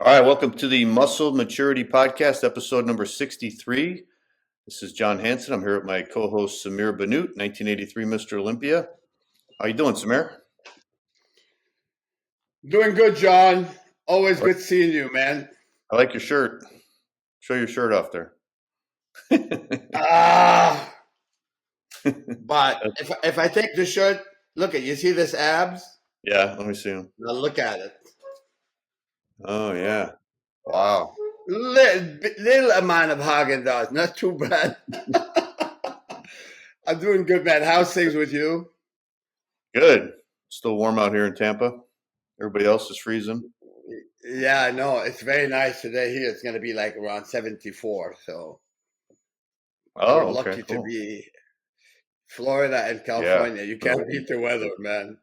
All right, welcome to the Muscle Maturity Podcast, episode number 63. This is John Hansen. I'm here with my co-host Samir Bannout, 1983 Mr. Olympia. How you doing, Samir? Doing good, John. Always good seeing you, man. I like your shirt. Show your shirt off there. Ah, but if I take the shirt, look at you. See this abs? Yeah, let me see them. Now look at it. Oh, yeah. Wow. Little amount of Haagen-Dazs, not too bad. I'm doing good, man. How's things with you? Good. Still warm out here in Tampa. Everybody else is freezing. Yeah, I know. It's very nice today here. It's going to be like around 74. So we're lucky to be Florida and California. You can't beat the weather, man.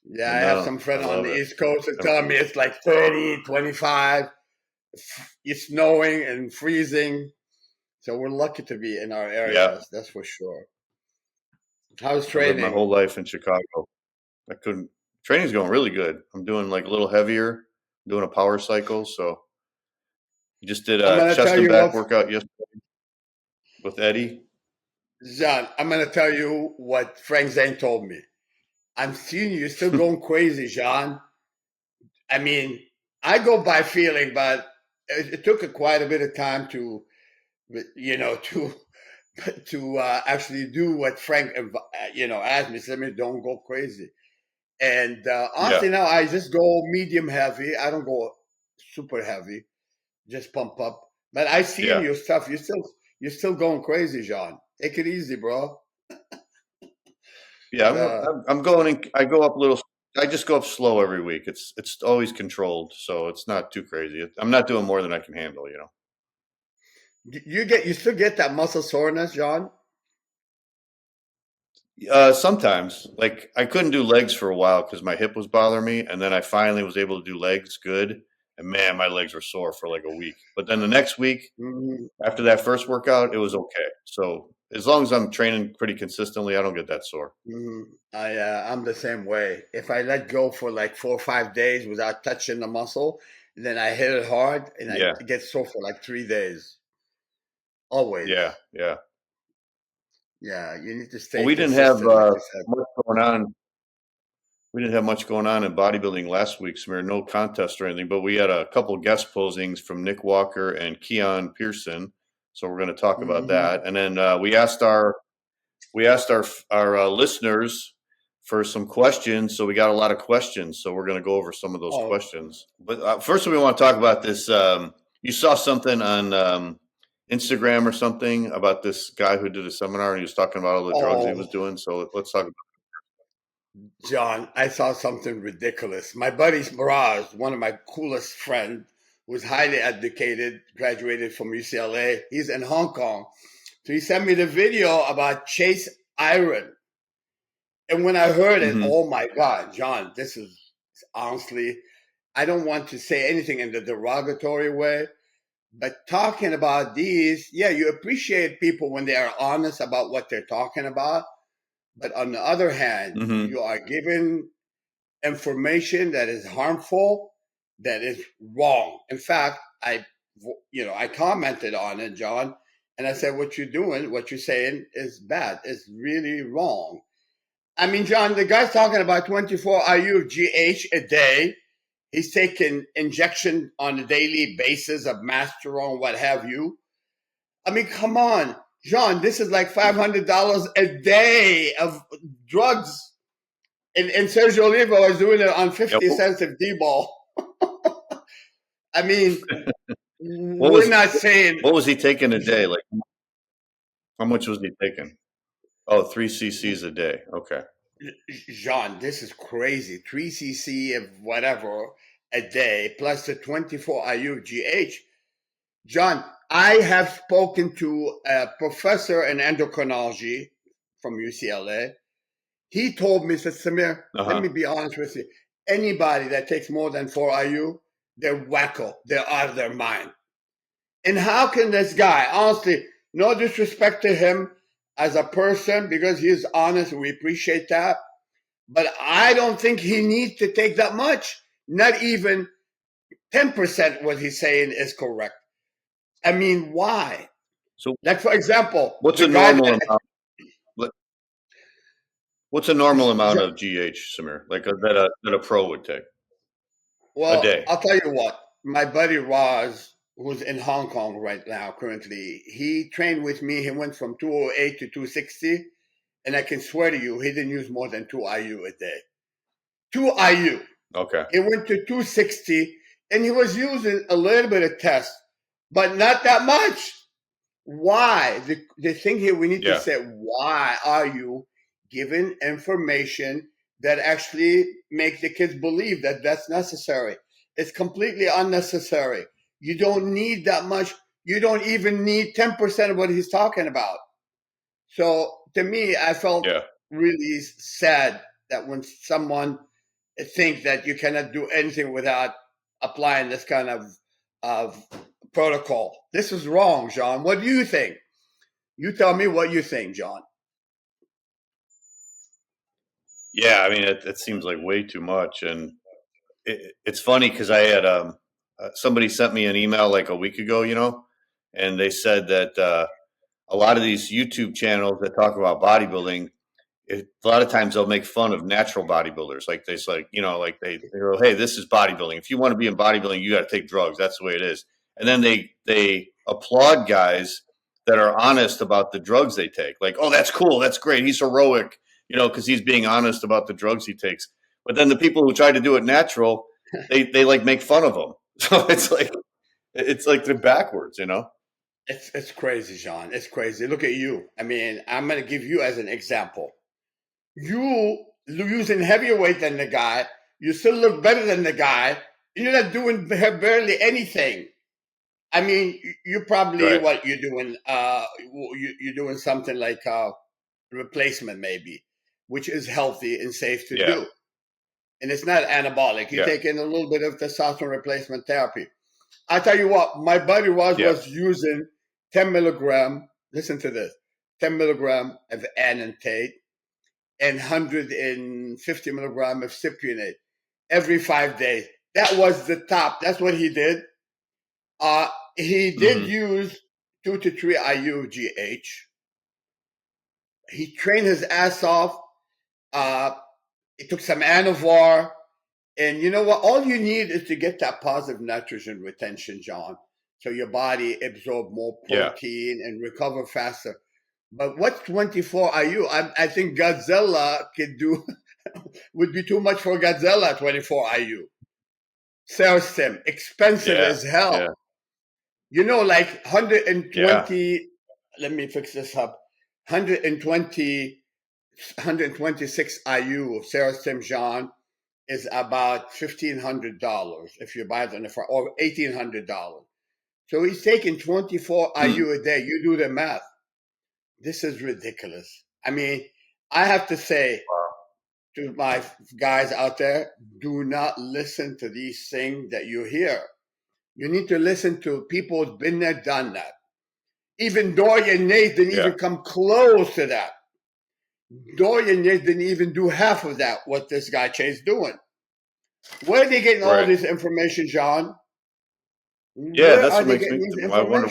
Yeah, I have some friends on the East Coast that tell me it's like 30, 25. It's snowing and freezing. So we're lucky to be in our areas, that's for sure. How's training? My whole life in Chicago. Training's going really good. I'm doing like a little heavier, doing a power cycle. So you just did a chest and back workout yesterday with Eddie. John, I'm going to tell you what Frank Zane told me. I'm seeing you still going crazy, John. I mean, I go by feeling, but it took quite a bit of time to actually do what Frank, asked me. Said, don't go crazy. And honestly, now I just go medium heavy. I don't go super heavy, just pump up. But I see in your stuff, you're still going crazy, John. Take it easy, bro. Yeah, I'm going. I go up a little. I just go up slow every week. It's always controlled, so it's not too crazy. I'm not doing more than I can handle. You still get that muscle soreness, John? Sometimes, like I couldn't do legs for a while because my hip was bothering me, and then I finally was able to do legs good. And man, my legs were sore for like a week. But then the next week, after that first workout, it was okay. So as long as I'm training pretty consistently, I don't get that sore. I'm the same way. If I let go for like 4 or 5 days without touching the muscle, then I hit it hard and I get sore for like 3 days. Always. Yeah. You need to stay. Well, we didn't have much going on. We didn't have much going on in bodybuilding last week, Samir. No contest or anything, but we had a couple guest posings from Nick Walker and Keone Pearson. So we're going to talk about that. And then we asked our listeners for some questions. So we got a lot of questions. So we're going to go over some of those questions. But first, we want to talk about this. You saw something on Instagram or something about this guy who did a seminar and he was talking about all the drugs he was doing. So let's talk about it. John, I saw something ridiculous. My buddy Miraz, one of my coolest friends, was highly educated, graduated from UCLA. He's in Hong Kong. So he sent me the video about Chase Iron. And when I heard it, oh my God, John, this is honestly, I don't want to say anything in the derogatory way, but talking about these, you appreciate people when they are honest about what they're talking about. But on the other hand, you are given information that is harmful, that is wrong. In fact, I commented on it, John, and I said, what you're doing, what you're saying is bad. It's really wrong. I mean, John, the guy's talking about 24 IU of GH a day. He's taking injection on a daily basis of Masteron, what have you. I mean, come on. John, this is like $500 a day of drugs. And Sergio Oliva was doing it on 50 cents of D-ball. I mean, we're not saying... What was he taking a day? Like, how much was he taking? Oh, 3 cc's a day. Okay. John, this is crazy. 3 cc of whatever a day plus the 24 IU-GH. John, I have spoken to a professor in endocrinology from UCLA. He told me, said, Samir, let me be honest with you. Anybody that takes more than 4 IU, they're wacko. They're out of their mind. And how can this guy, honestly, no disrespect to him as a person, because he is honest and we appreciate that, but I don't think he needs to take that much. Not even 10% what he's saying is correct. I mean, why? So, like, for example, what's a normal amount? What's a normal amount of GH, Samir? Like that a pro would take a Well, day? I'll tell you what. My buddy Roz, who's in Hong Kong right now, currently, he trained with me. He went from 208 to 260, and I can swear to you, he didn't use more than 2 IU a day. 2 IU. Okay. He went to 260, and he was using a little bit of test, but not that much. Why? The thing here we need to say, why are you giving information that actually make the kids believe that that's necessary? It's completely unnecessary. You don't need that much. You don't even need 10% of what he's talking about. So to me, I felt really sad that when someone thinks that you cannot do anything without applying this kind of protocol. This is wrong, John. What do you think? You tell me what you think, John. Yeah, I mean, it seems like way too much. And it's funny because I had somebody sent me an email like a week ago, and they said that a lot of these YouTube channels that talk about bodybuilding, a lot of times they'll make fun of natural bodybuilders. Like they go, hey, this is bodybuilding. If you want to be in bodybuilding, you got to take drugs. That's the way it is. And then they applaud guys that are honest about the drugs they take. Like, oh, that's cool. That's great. He's heroic, because he's being honest about the drugs he takes. But then the people who try to do it natural, they like make fun of them. So it's like they're backwards, It's crazy, John. It's crazy. Look at you. I mean, I'm going to give you as an example. You using heavier weight than the guy. You still look better than the guy. You're not doing barely anything. I mean, you probably what you're doing. You're doing something like replacement, maybe, which is healthy and safe to do, and it's not anabolic. You're taking a little bit of testosterone replacement therapy. I tell you what, my buddy was using 10 milligram. Listen to this: 10 milligram of anantate and 150 milligram of cypionate every 5 days. That was the top. That's what he did. He did use 2 to 3 IU of GH. He trained his ass off. He took some Anavar. And you know what? All you need is to get that positive nitrogen retention, John, so your body absorb more protein and recover faster. But what's 24 IU? I think Godzilla could do would be too much for Godzilla. 24 IU. Cerstim, expensive as hell. Like 120. Let me fix this up. 126 IU of Cerstim, John, is about $1,500 if you buy it on the front, or $1,800. So he's taking 24 IU a day. You do the math. This is ridiculous. I mean, I have to say to my guys out there, do not listen to these things that you hear. You need to listen to people who've been there, done that. Even Dorian Yates didn't even come close to that. Dorian Yates didn't even do half of that, what this guy Chase doing. Where are they getting all this information, John? That's what makes me. I wonder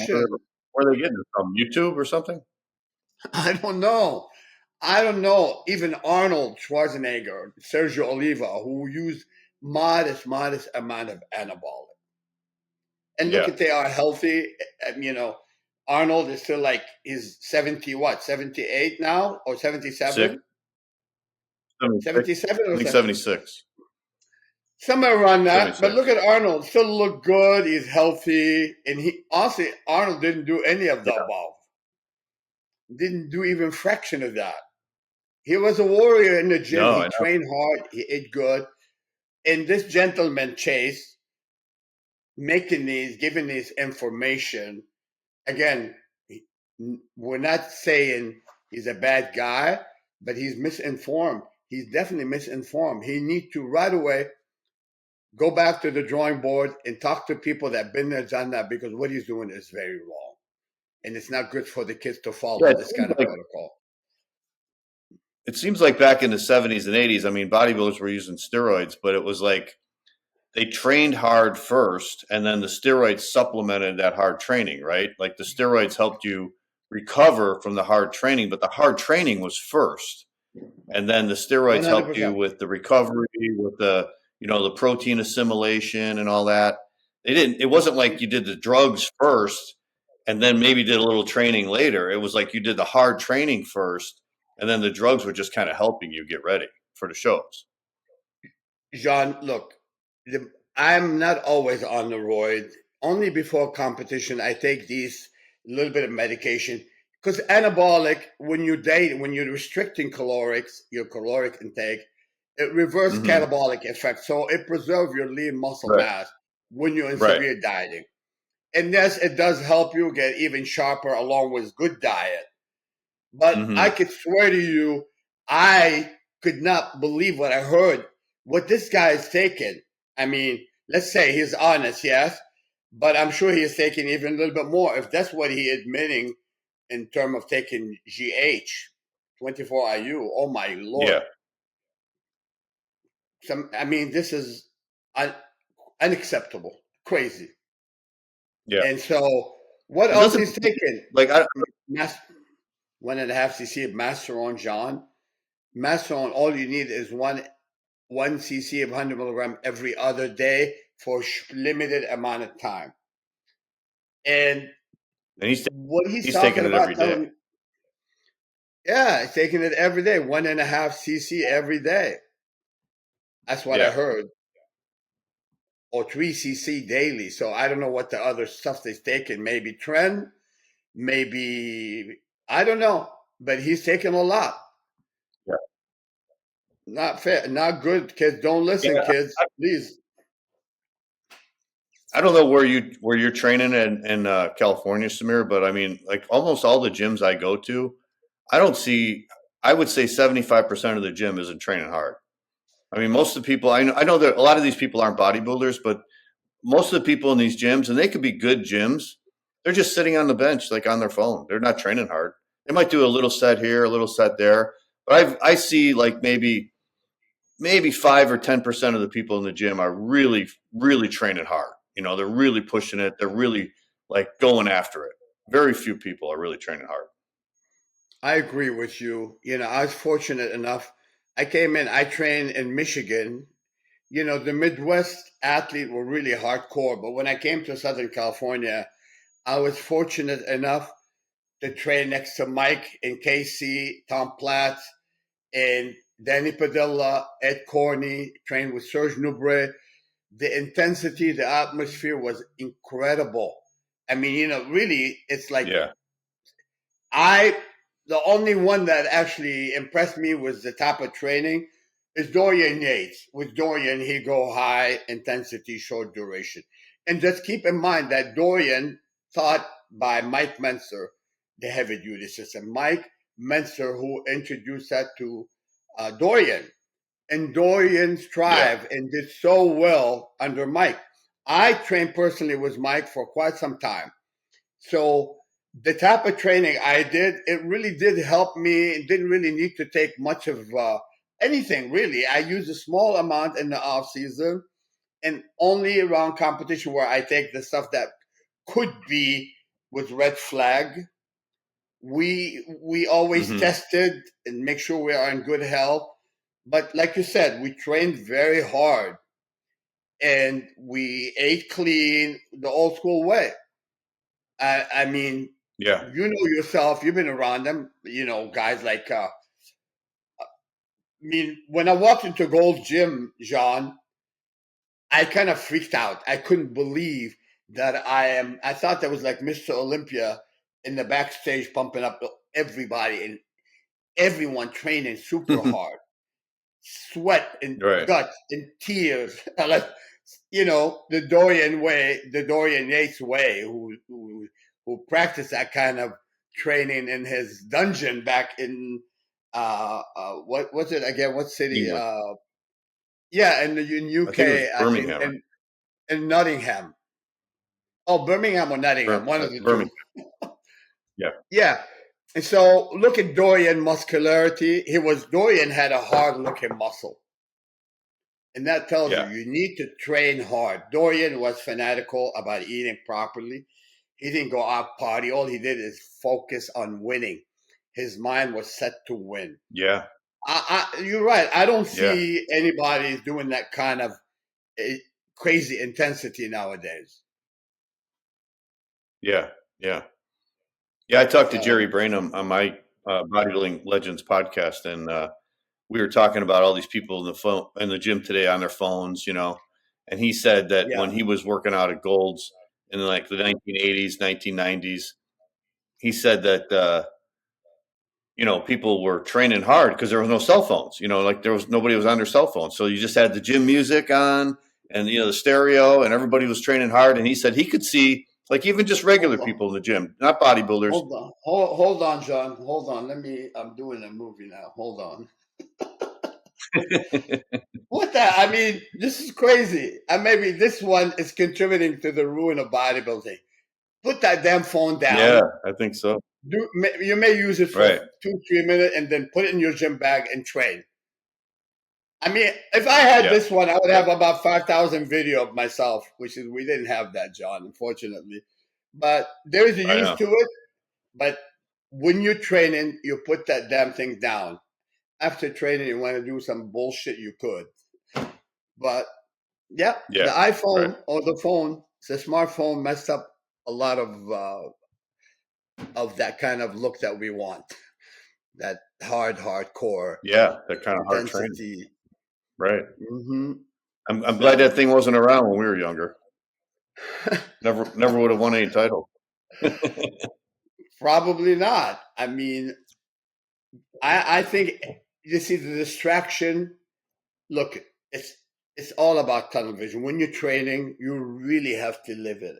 where are they getting it from? YouTube or something? I don't know. Even Arnold Schwarzenegger, Sergio Oliva, who used modest amount of anabolic. And look at they are healthy. Arnold is still like, he's 78 now, or 77? 77 or 76. Somewhere around that. 76. But look at Arnold. Still look good. He's healthy. And Arnold didn't do any of the above. Didn't do even fraction of that. He was a warrior in the gym. He trained hard. He ate good. And this gentleman, Chase, giving these information, again, we're not saying he's a bad guy, but he's misinformed. He's definitely misinformed. He needs to right away go back to the drawing board and talk to people that have been there, done that, because what he's doing is very wrong. And it's not good for the kids to follow this kind of protocol. It seems like back in the 70s and 80s, I mean, bodybuilders were using steroids, but it was like they trained hard first, and then the steroids supplemented that hard training, right? Like the steroids helped you recover from the hard training, but the hard training was first. And then the steroids helped you 100%. with the recovery, with the, the protein assimilation and all that. It wasn't like you did the drugs first and then maybe did a little training later. It was like you did the hard training first, and then the drugs were just kind of helping you get ready for the shows. John, look, I'm not always on the roid. Only before competition, I take these little bit of medication because anabolic, when you're restricting calorics, your caloric intake, it reverses catabolic effect. So it preserves your lean muscle Right. mass when you're in Right. severe dieting. And yes, it does help you get even sharper along with good diet. But I could swear to you, I could not believe what I heard. What this guy is taking. I mean, let's say he's honest, yes, but I'm sure he is taking even a little bit more if that's what he admitting in terms of taking GH, 24 IU. Oh my lord! Yeah. I mean, this is unacceptable, crazy. Yeah. And so, what else he's taking? Like 1.5 cc of Masteron, John. Masteron, all you need is one cc of 100 milligram every other day for a limited amount of time. And what he's talking taking it about, every day. Yeah, he's taking it every day, 1.5 cc every day. That's what I heard. Or 3 cc daily. So I don't know what the other stuff he's taking. Maybe Trend, maybe, I don't know. But he's taking a lot. Yeah. Not fair, not good. Kids, don't listen, kids, please. I don't know where you're training in California, Samir, but I mean, like almost all the gyms I go to, I don't see. I would say 75% of the gym isn't training hard. I mean, most of the people I know that a lot of these people aren't bodybuilders, but most of the people in these gyms, and they could be good gyms, they're just sitting on the bench, like on their phone. They're not training hard. They might do a little set here, a little set there, but I see like maybe 5 or 10% of the people in the gym are really, really training hard. They're really pushing it. They're really like going after it. Very few people are really training hard. I agree with you. I was fortunate enough. I trained in Michigan. The Midwest athletes were really hardcore, but when I came to Southern California, I was fortunate enough to train next to Mike and Casey, Tom Platz, and Danny Padilla, Ed Keone, trained with Serge Nubre. The intensity, the atmosphere was incredible. I mean, really, it's like the only one that actually impressed me was the type of training is Dorian Yates. With Dorian, he go high intensity, short duration. And just keep in mind that Dorian taught by Mike Menser, the heavy duty system. Mike Menser, who introduced that to Dorian. And Dorian thrived and did so well under Mike. I trained personally with Mike for quite some time. So the type of training I did, it really did help me. It didn't really need to take much of anything, really. I used a small amount in the off season and only around competition where I take the stuff that could be with red flag. We always tested and make sure we are in good health. But like you said, we trained very hard and we ate clean the old school way. I mean, you know yourself, you've been around them, guys like, I mean, when I walked into Gold Gym, Jean, I kind of freaked out. I couldn't believe that I thought that was like Mr. Olympia in the backstage pumping up everybody and everyone training super hard. Sweat and guts and tears. The Dorian way, the Dorian Yates way, who practiced that kind of training in his dungeon back in what was it again? What city? In UK, I think it was Birmingham. in Nottingham. Oh, Birmingham or Nottingham, one of the Birmingham. two. Yeah. Yeah. And so look at Dorian muscularity. Dorian had a hard looking muscle. And that tells Yeah. you need to train hard. Dorian was fanatical about eating properly. He didn't go out party. All he did is focus on winning. His mind was set to win. Yeah. You're right. I don't Yeah. see anybody doing that kind of crazy intensity nowadays. Yeah. Yeah. Yeah. I talked to So, Jerry Brainham on my Bodybuilding Legends podcast, and we were talking about all these people in the gym today on their phones, and he said that yeah. when he was working out at Gold's in like the 1980s, 1990s, he said that people were training hard because there was no cell phones. Like nobody was on their cell phone, so you just had the gym music on and the stereo, and everybody was training hard. And he said he could see like even just regular people in the gym, not bodybuilders. Hold on, John. Hold on. I'm doing a movie now. Hold on. What the? I mean, this is crazy. And maybe this one is contributing to the ruin of bodybuilding. Put that damn phone down. Yeah, I think so. You may use it for Right. 2-3 minutes and then put it in your gym bag and train. I mean, if I had this one, I would have about 5,000 video of myself, which is, we didn't have that, John, unfortunately. But there is a use to it. But when you're training, you put that damn thing down. After training, you want to do some bullshit, you could. But the iPhone or the phone, the smartphone messed up a lot of that kind of look that we want. That hardcore. Yeah, that kind of hard intensity. training. Right. Mm-hmm. I'm glad that thing wasn't around when we were younger. Never would have won any title. Probably not. I mean, I think you see the distraction. Look, it's all about tunnel vision. When you're training, you really have to live it.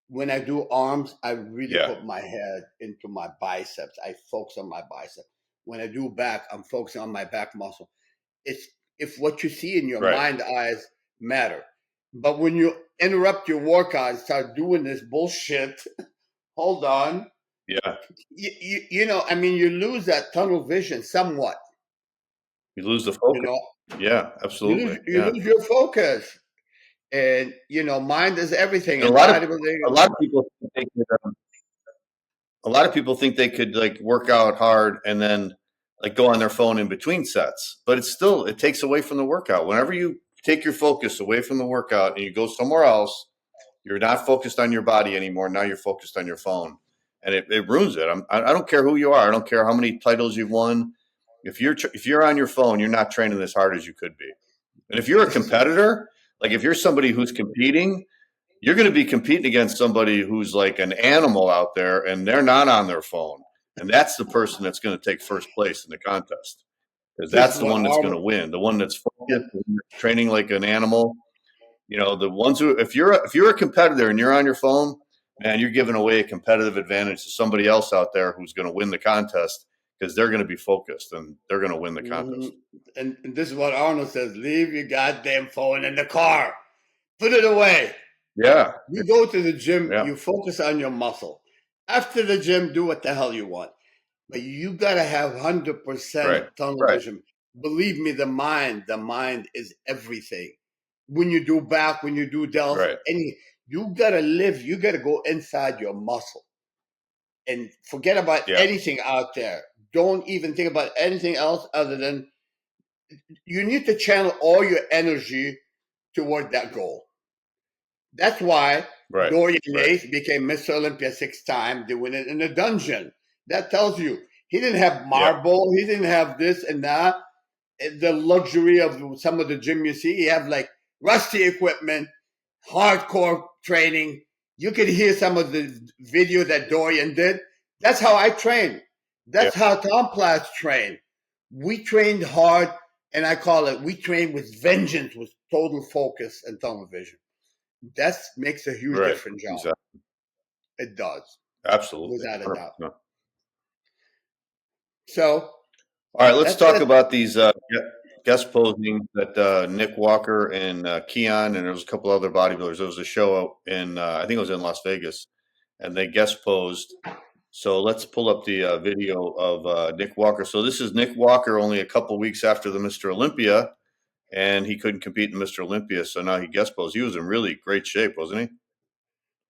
When I do arms, I really put my head into my biceps. I focus on my bicep. When I do back, I'm focusing on my back muscle. It's if what you see in your mind eyes matter. But when you interrupt your workout and start doing this bullshit, hold on. Yeah. I mean, you lose that tunnel vision somewhat. You lose the focus. Yeah, absolutely. You lose your focus. And, mind is everything. And a lot of people think they could like work out hard and then like go on their phone in between sets, but it takes away from the workout. Whenever you take your focus away from the workout and you go somewhere else, you're not focused on your body anymore. Now you're focused on your phone, and it ruins it. I don't care who you are. I don't care how many titles you've won. If you're on your phone, you're not training as hard as you could be. And if you're a competitor, like if you're somebody who's competing, you're going to be competing against somebody who's like an animal out there and they're not on their phone. And that's the person that's going to take first place in the contest, because that's the one that's going to win. The one that's focused, training like an animal. The ones who, if you're a competitor and you're on your phone, man, you're giving away a competitive advantage to somebody else out there who's going to win the contest, because they're going to be focused and they're going to win the contest. And this is what Arnold says: leave your goddamn phone in the car, put it away. Yeah. You go to the gym, you focus on your muscle. After the gym, do what the hell you want. But you got to have 100% tunnel vision. Believe me, the mind is everything. When you do back, when you do delts, you got to live, you got to go inside your muscle. And forget about anything out there. Don't even think about anything else other than you need to channel all your energy toward that goal. That's why Dorian Yates became Mr. Olympia 6 times. They win it in a dungeon. That tells you he didn't have marble. He didn't have this and that. The luxury of some of the gym you see, you have like rusty equipment, hardcore training. You could hear some of the video that Dorian did. That's how I trained. That's how Tom Platz trained. We trained hard, and I call it, we trained with vengeance, with total focus and tunnel vision. That makes a huge difference, John. Exactly. It does. Absolutely. Without a doubt. No. So. All right, let's talk about these guest posing that Nick Walker and Keone, and there was a couple other bodybuilders. There was a show in, I think it was in Las Vegas, and they guest posed. So let's pull up the video of Nick Walker. So this is Nick Walker only a couple weeks after the Mr. Olympia, and he couldn't compete in Mr. Olympia, so now he guest posed. He was in really great shape, wasn't he?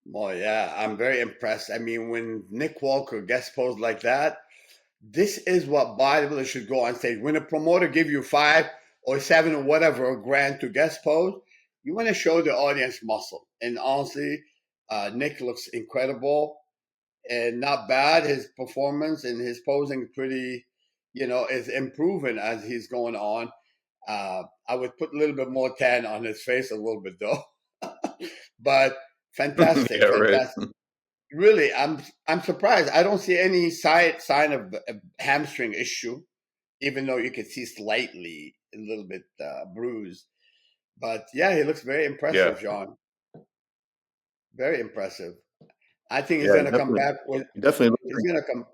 Well, yeah, I'm very impressed. I mean, when Nick Walker guest posed like that, this is what bodybuilders should go on stage. When a promoter give you 5 or 7 or whatever grand to guest pose, you want to show the audience muscle. And honestly, Nick looks incredible and not bad. His performance and his posing pretty, is improving as he's going on. I would put a little bit more tan on his face, a little bit though, but fantastic, Yeah, right. fantastic. Really, I'm surprised. I don't see any sign of a hamstring issue, even though you can see slightly a little bit bruised. But yeah, he looks very Yeah, impressive, John. Very impressive. I think he's yeah, gonna come back with. he definitely He's looks. gonna come.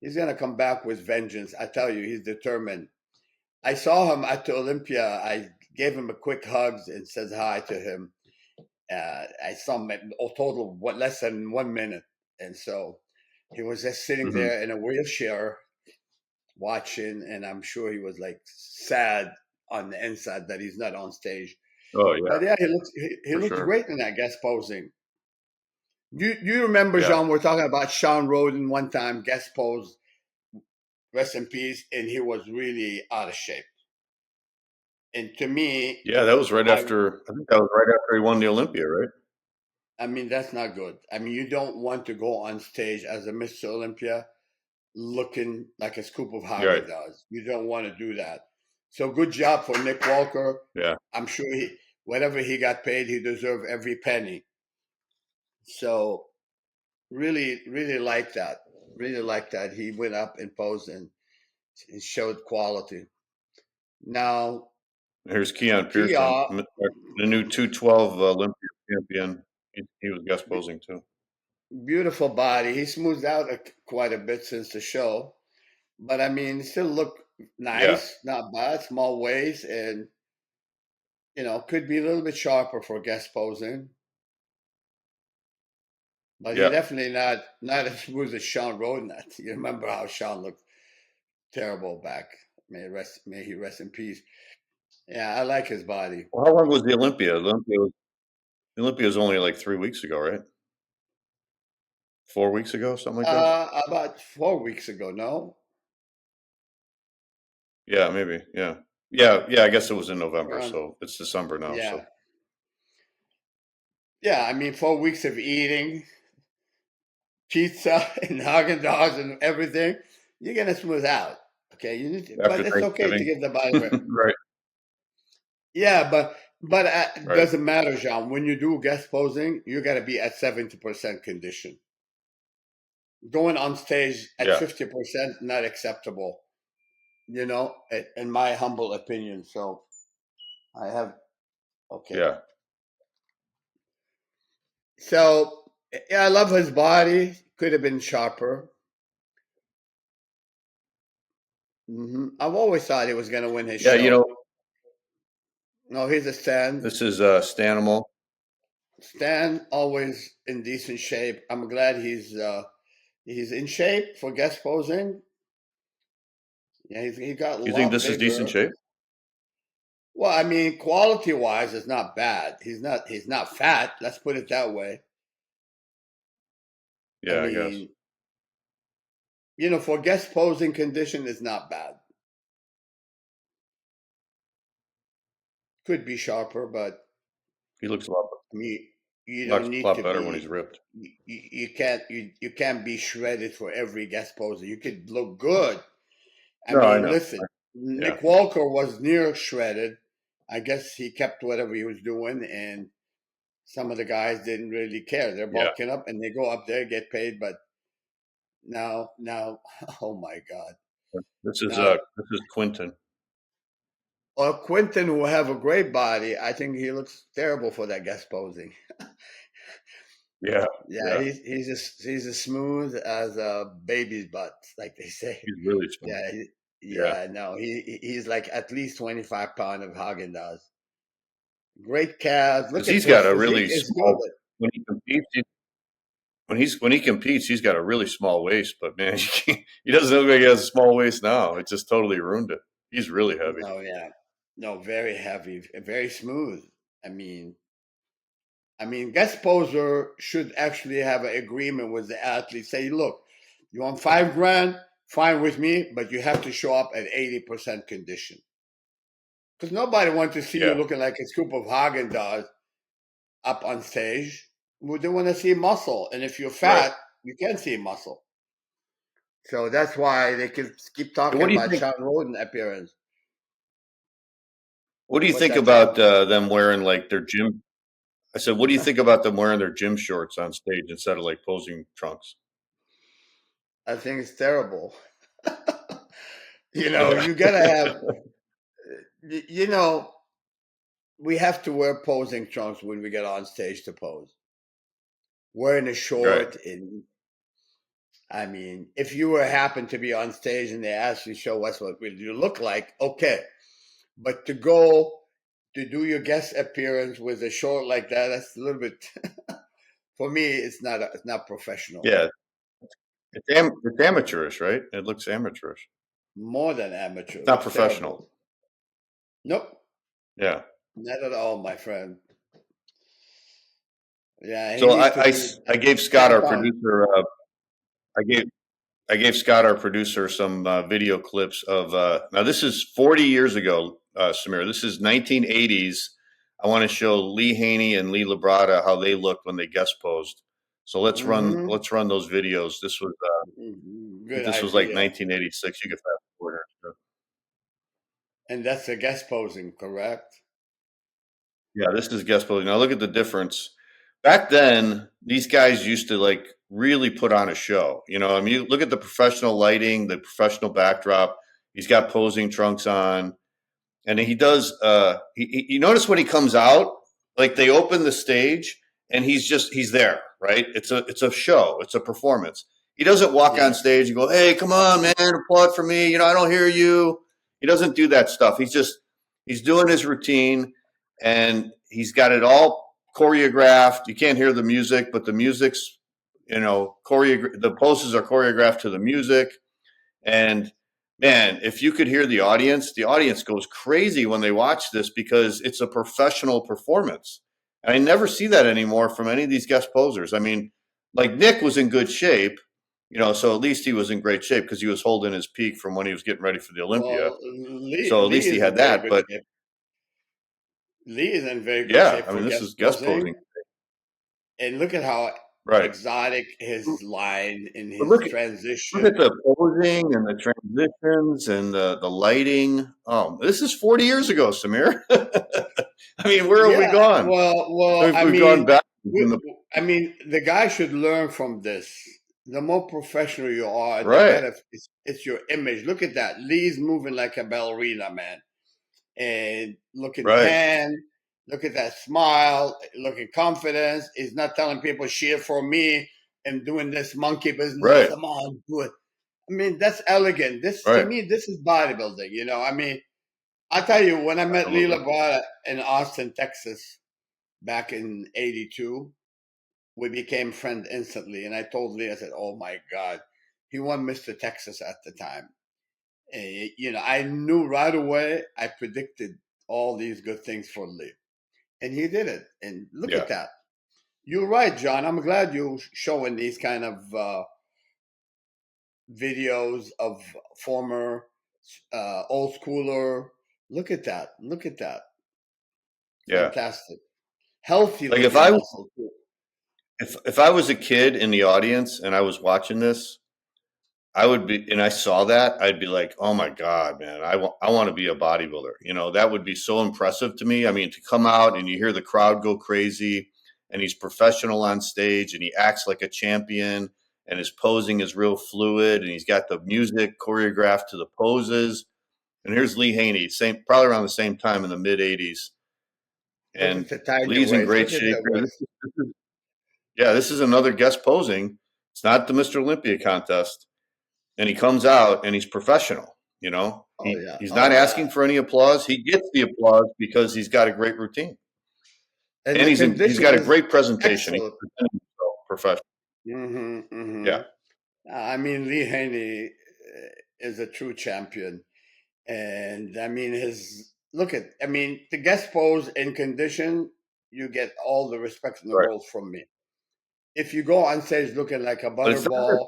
He's gonna come back with vengeance. I tell you, he's determined. I saw him at the Olympia. I gave him a quick hugs and says hi to him. I saw him a total of less than 1 minute, and so he was just sitting Mhm. there in a wheelchair watching, and I'm sure he was like sad on the inside that he's not on stage. Oh yeah, But yeah, he for looks sure. great in that guest posing. You remember, Yeah, Jean? We're talking about Sean Roden one time guest pose, rest in peace, and he was really out of shape. And to me, yeah. That was right I after. I think that was right after he won the Olympia, right? I mean that's not good. I mean you don't want to go on stage as a Mr. Olympia looking like a scoop of Right. Haagen does. You don't want to do that. So good job for Nick Walker. Yeah. I'm sure whatever he got paid, he deserved every penny. So really, really like that. Really like that. He went up and posed and showed quality. Now, Here's Keone Pearson, Kia, the new 212 Olympia champion. He was guest posing too. beautiful body. He smoothed out quite a bit since the show, but I mean, still look Yeah. nice, not bad, small waist, and could be a little bit sharper for guest posing. But he Yeah. definitely not as smooth as Sean Roden. You remember how Sean looked terrible back. May he rest in peace. Yeah, I like his body. Well, how long was the Olympia? The Olympia was only like 3 weeks ago, right? 4 weeks ago, something like that. About 4 weeks ago, no? Yeah, maybe. Yeah. Yeah. Yeah. I guess it was in November, Around, so it's December now. yeah. So Yeah, I mean 4 weeks of eating pizza and Haagen Dazs and everything, you're gonna smooth out. Okay, but after it's okay to Thanksgiving, give the body rest. right? Yeah, but Right. doesn't matter, Jean. When you do guest posing, you got to be at 70% condition. Going on stage at Yeah. 50% not acceptable. In my humble opinion. So I have okay. Yeah. So yeah, I love his body. Could have been sharper. I've always thought he was going to win his Yeah. show. No, he's a stand. This is Stanimal. Stan always in decent shape. I'm glad he's in shape for guest posing. Yeah, he got a You think lot this is decent bigger. shape? Well, I mean, quality wise, it's not bad. He's not fat. Let's put it that way. I Yeah, I guess. mean, for guest posing condition, it's not bad. Could be sharper, but He looks a lot, I mean, you looks don't a need lot to better when he's be. ripped. You can't be shredded for every guest poser. You could look good. I No, I mean, know. listen, Yeah. Nick Walker was near shredded. I guess he kept whatever he was doing, and some of the guys didn't really care. They're Yeah. bulking up and they go up there, get paid, but now, oh my God. This Now, is Quinton. or Quinton will have a great body. I think he looks terrible for that guest posing. Yeah. Yeah, Yeah. he's as smooth as a baby's butt, like they say. He's really small. Yeah, Yeah. no, he's like at least 25 pounds of Haagen Dazs. Great calves. Look Because at he's his got a physique really is small good. when he competes. When he competes, he's got a really small waist. But man, he doesn't look like he has a small waist now. It just totally ruined it. He's really heavy. Oh yeah. No, very heavy, very smooth. I mean, guest poser should actually have an agreement with the athlete. Say, look, you want $5,000? Fine with me, but you have to show up at 80% condition. Because nobody wants to see you Yeah, looking like a scoop of Haagen Dazs up on stage. They want to see muscle, and if you're right. fat, you can't see muscle. So that's why they can keep And talking what do you about think? Sean Roden appearance. What do you What's think that, John? about them wearing like their gym? I said, what do you think about them wearing their gym shorts on stage instead of like posing trunks? I think it's terrible. Yeah, You gotta have, you know, we have to wear posing trunks when we get on stage to pose. Wearing a right. short, and if you were happen to be on stage and they ask you to show us what will you look like, okay. But to go to do your guest appearance with a short like that, that's a little bit for me. It's not professional. Yeah, it's amateurish, right? It looks amateurish. More than amateur. It's not Looks professional. terrible. Nope, Yeah. not at all, my friend. Yeah, he So needs to be I gave Scott, 10 our pounds. producer, I gave I gave Scott, our producer, some video clips of. Now, this is 40 years ago, Samir. This is 1980s. I want to show Lee Haney and Lee Labrada how they looked when they guest posed. So Hmm. let's run those videos. This was I think Good this was like idea. 1986. You can fast forward. And that's a guest posing, correct? Yeah, this is guest posing. Now look at the difference. Back then, these guys used to like really put on a show. I mean, you look at the professional lighting, the professional backdrop. He's got posing trunks on. And he does you notice when he comes out, like they open the stage and he's there, right? It's a show, it's a performance. He doesn't walk on Yeah. stage and go, hey, come on, man, applaud for me, I don't hear you. He doesn't do that stuff. He's doing his routine, and he's got it all choreographed. You can't hear the music, but the music's the poses are choreographed to the music. And man, if you could hear the audience goes crazy when they watch this because it's a professional performance. And I never see that anymore from any of these guest posers. I mean, like Nick was in good shape, so at least he was in great shape because he was holding his peak from when he was getting ready for the Olympia. Well, Lee So at Lee least he is in had very that. good But shape. Lee is in very good yeah, shape I for mean, this guest is guest posing. posing. And look at how Right. exotic his line in But his look at transition. the posing and the transitions and the lighting. Oh, this is 40 years ago, Samir. I mean, where have we Yeah, gone? well, We've gone back in the the guy should learn from this. The more professional you are, the right, better it's your image. Look at that. Lee's moving like a ballerina, man. And looking right, tan, look at that smile, looking confidence. He's not telling people cheer for me and doing this monkey business. right, Come on, do it. That's elegant. This to right. me, this is bodybuilding. I tell you, when I met Lee Absolutely. Labrada in Austin, Texas, back in '82, we became friends instantly. And I told Lee, I said, "Oh my God, he won Mr. Texas at the time." And, I knew right away. I predicted all these good things for Lee, and he did it. And look Yeah, at that. You're right, John. I'm glad you're showing these kind of videos of former old schooler. Look at that. Look at that. yeah. Fantastic. Healthy Like looking muscle too. if I was a kid in the audience and I was watching this, I would be, and I saw that, I'd be like, oh my God, man, I want to be a bodybuilder. That would be so impressive to me. I mean, to come out and you hear the crowd go crazy, and he's professional on stage and he acts like a champion, and his posing is real fluid, and he's got the music choreographed to the poses. And here's Lee Haney, probably around the same time in the mid 80s. Look at And the tiny Lee's in waist. great Look at shape. the waist. Yeah, this is another guest posing. It's not the Mr. Olympia contest, and he comes out and he's professional. Oh yeah. He's Oh not yeah. asking for any applause. He gets the applause because he's got a great routine, And and the he's condition got a is great presentation. He's excellent. presenting himself professional. Hmm. Yeah, Hmm. Lee Haney is a true champion, and his look at, I mean, the guest pose in condition, you get all the respect in the Right. world from me. If you go on stage looking like a But it's not just, butterball,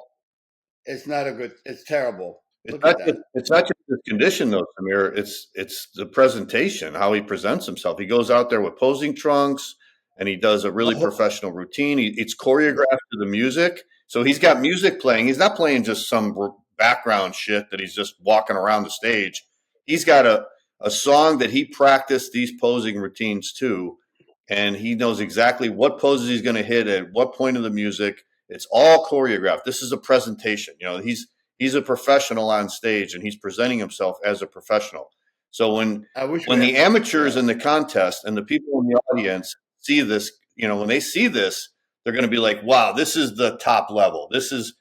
it's not a good. It's terrible. it's Look not at that. just, it's not just his condition though, Samir. It's the presentation, how he presents himself. He goes out there with posing trunks and he does a The really whole, professional routine. It's choreographed to the music. So he's got music playing. He's not playing just some background shit that he's just walking around the stage. He's got a song that he practiced these posing routines to, and he knows exactly what poses he's going to hit at what point of the music. It's all choreographed. This is a presentation. He's a professional on stage and he's presenting himself as a professional. So I wish we when had, the amateurs yeah. in the contest and the people in the audience see this, when they see this, they're going to be like, "Wow, this is the top level. This is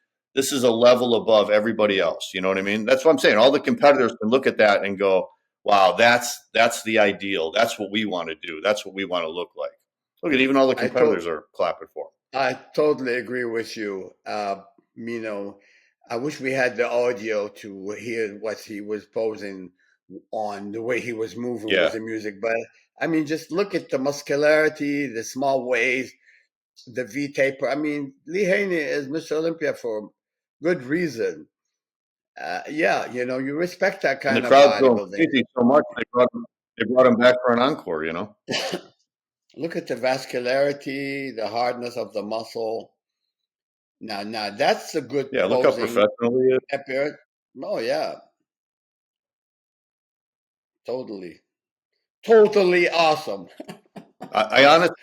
a level above everybody else." You know what I mean? That's what I'm saying. All the competitors can look at that and go, "Wow, that's the ideal. That's what we want to do. That's what we want to look like." Look at, even all the I to, competitors are clapping for him. I totally agree with you. You know, I wish we had the audio to hear what he was posing on, the way he was moving with Yeah. the music. But I mean, just look at the muscularity, the small waist, the V taper. I mean, Lee Haney is Mr. Olympia for good reason. Yeah, you respect that And the kind of crowd's going bodybuilding. crazy so much they brought him back for an encore. Look at the vascularity, the hardness of the muscle. Now that's a good Yeah, look how posing professional he is. appearance. Oh yeah, totally, totally awesome. I, I honestly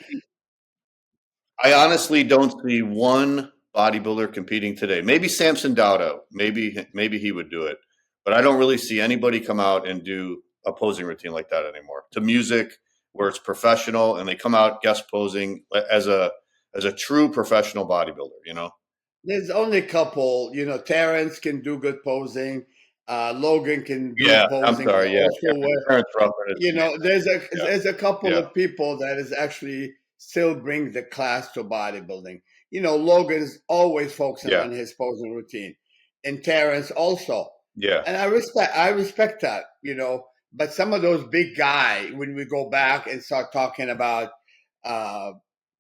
I honestly don't see one bodybuilder competing today. Maybe Samson Dauda, maybe he would do it, but I don't really see anybody come out and do a posing routine like that anymore. To music, where it's professional, and they come out guest posing as a true professional bodybuilder. There's only a couple. Terrence can do good posing. Logan can do Yeah, I'm posing the sorry. Yeah, old school way. Terrence Ruffin is. Yeah, There's a couple yeah, of people that is actually still bring the class to bodybuilding. Logan's always focusing yeah, on his posing routine, and Terrence also. yeah, And I respect that. But some of those big guy, when we go back and start talking about uh,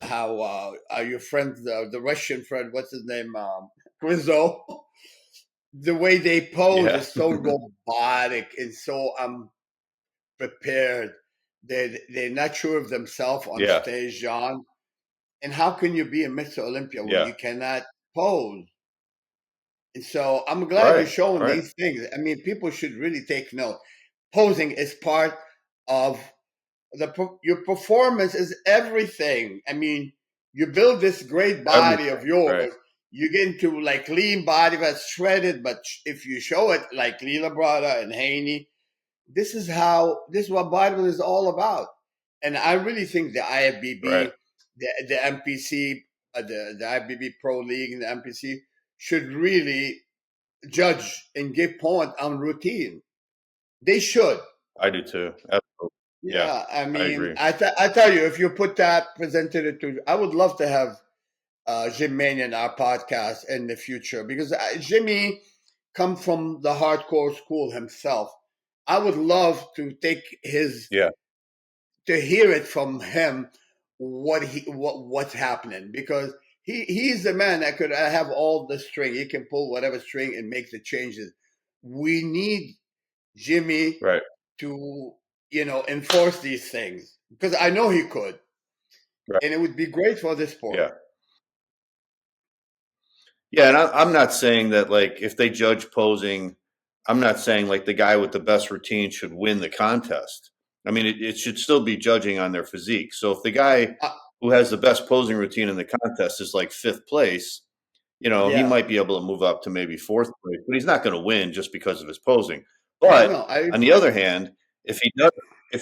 how your friend, the Russian friend, what's his name, Rizzo, the way they pose yeah, is so robotic and so prepared. They're not sure of themselves on yeah, stage, John. And how can you be a Mr. Olympia when yeah. you cannot pose? And so I'm glad you're Right, showing right. these things. I mean, people should really take note. Posing is part of your performance is everything. I mean, you build this great body of Everything. Right. yours. You get into like lean body that's shredded, but if you show it like Lee Labrada and Haney, this is what bodybuilding is all about. And I really think the Right. IFBB, the MPC, the IFBB Pro League and the MPC should really judge and give point on routine. They should. I do too. Absolutely. Yeah, Yeah, I I mean, agree. I tell you, if you put that, presented it to, I would love to have Jim Mania in our podcast in the future because Jimmy come from the hardcore school himself. I would love to take his Yeah. to hear it from him what's happening because he's the man that could have all the string. He can pull whatever string and make the changes. We need Jimmy Right. to enforce these things because I know he could, Right. and it would be great for the sport. Yeah. Yeah. And I'm not saying that, like, if they judge posing, I'm not saying like the guy with the best routine should win the contest. I mean, it should still be judging on their physique. So if the guy Uh, who has the best posing routine in the contest is like fifth place, he yeah, might be able to move up to maybe fourth place, but he's not going to win just because of his posing. I But know. I on the other hand, if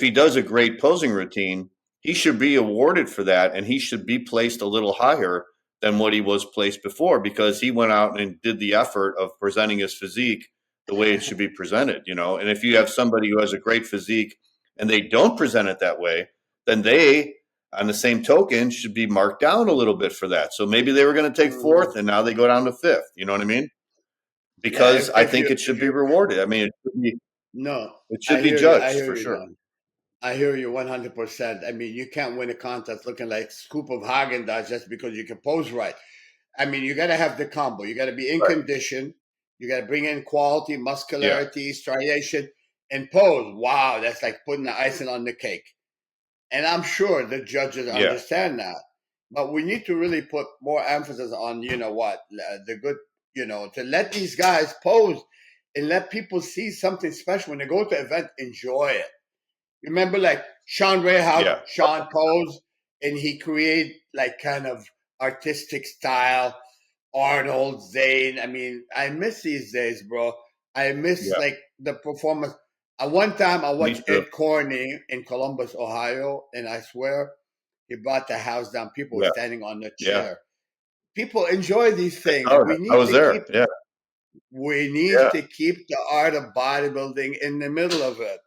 he does a great posing routine, he should be awarded for that, and he should be placed a little higher than what he was placed before because he went out and did the effort of presenting his physique the way it should be presented. And if you have somebody who has a great physique and they don't present it that way, then they, on the same token, should be marked down a little bit for that. So maybe they were going to take Mhm. fourth and now they go down to fifth. You know what I mean? Yeah. Because I think it If should be you rewarded. I mean, it should be, no, it I should be hear you. I judged hear for you, sure. John. I hear you 100%. I mean, you can't win a contest looking like scoop of Haagen-Dazs just because you can pose right. I mean, you got to have the combo. You got to be in Right. condition. You got to bring in quality, Yeah. muscularity, striation, and pose. Wow, that's like putting the icing on the cake. And I'm sure the judges Yeah. understand that. But we need to really put more emphasis on, the good, to let these guys pose and let people see something special when they go to an event, enjoy it. Remember, like Sean Ray, how Yeah. Sean posed and he create like kind of artistic style. Arnold, Zane. I mean, I miss these days, bro. I miss Yeah. like the performance. At one time, I Me watched too. Ed Corney in Columbus, Ohio, and I swear he brought the house down. People were Yeah. standing on the Yeah. chair. People enjoy these things. Oh, We I need was to keep. there. Yeah. We need Yeah. to keep the art of bodybuilding in the middle of it.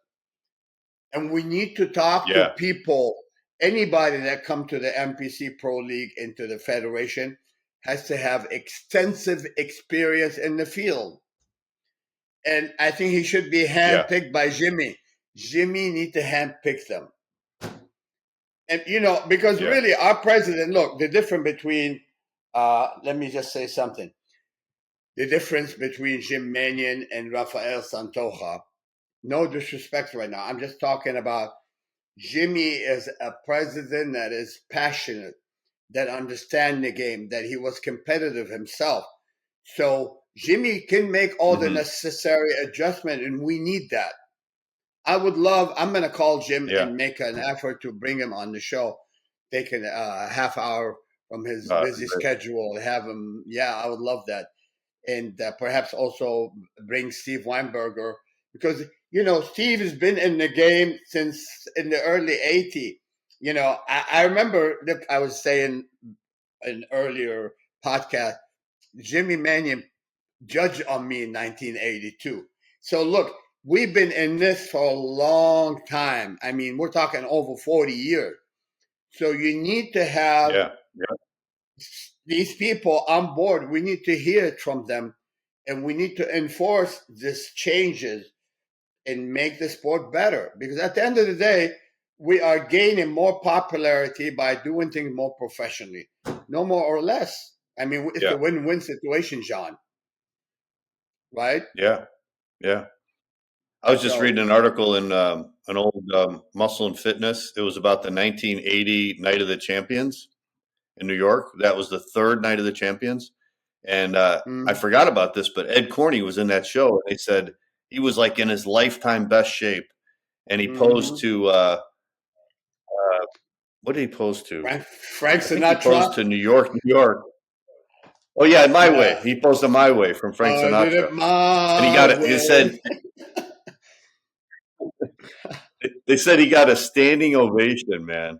And we need to talk to Yeah. people. Anybody that come to the MPC Pro League into the federation has to have extensive experience in the field. And I think he should be Yeah. handpicked by Jimmy. Jimmy need to handpick them. And because Yeah. really our president, look, the difference between let me just say something. The difference between Jim Mannion and Rafael Santoja, no disrespect right now. I'm just talking about Jimmy is a president that is passionate, that understands the game, that he was competitive himself. So Jimmy can make all the Mm-hmm. necessary adjustment, and we need that. I'm going to call Jim Yeah. and make an effort to bring him on the show. Take a half hour from his busy Great. schedule, have him. Yeah, I would love that. And perhaps also bring Steve Weinberger because, Steve has been in the game since in the early 80s. I remember that I was saying in earlier podcast, Jimmy Mannion judged on me in 1982. So look, we've been in this for a long time. I mean, we're talking over 40 years. So you need to have Yeah. Yeah. these people on board. We need to hear it from them, and we need to enforce these changes and make the sport better. Because at the end of the day, we are gaining more popularity by doing things more professionally, no more or less. I mean, it's Yeah. a win-win situation, John. Right? Yeah. Yeah. I was just So, reading an article in an old Muscle and Fitness. It was about the 1980 Night of the Champions in New York. That was the third Night of the Champions. And I forgot about this, but Ed Corney was in that show. They said he was like in his lifetime best shape. And he posed to what did he pose to? Frank I think he posed Sinatra. to New York, New York. Oh yeah, My Way. Yeah. He posed to My Way from Frank I did Sinatra. it And he my got it. They way. said he got a standing ovation, man.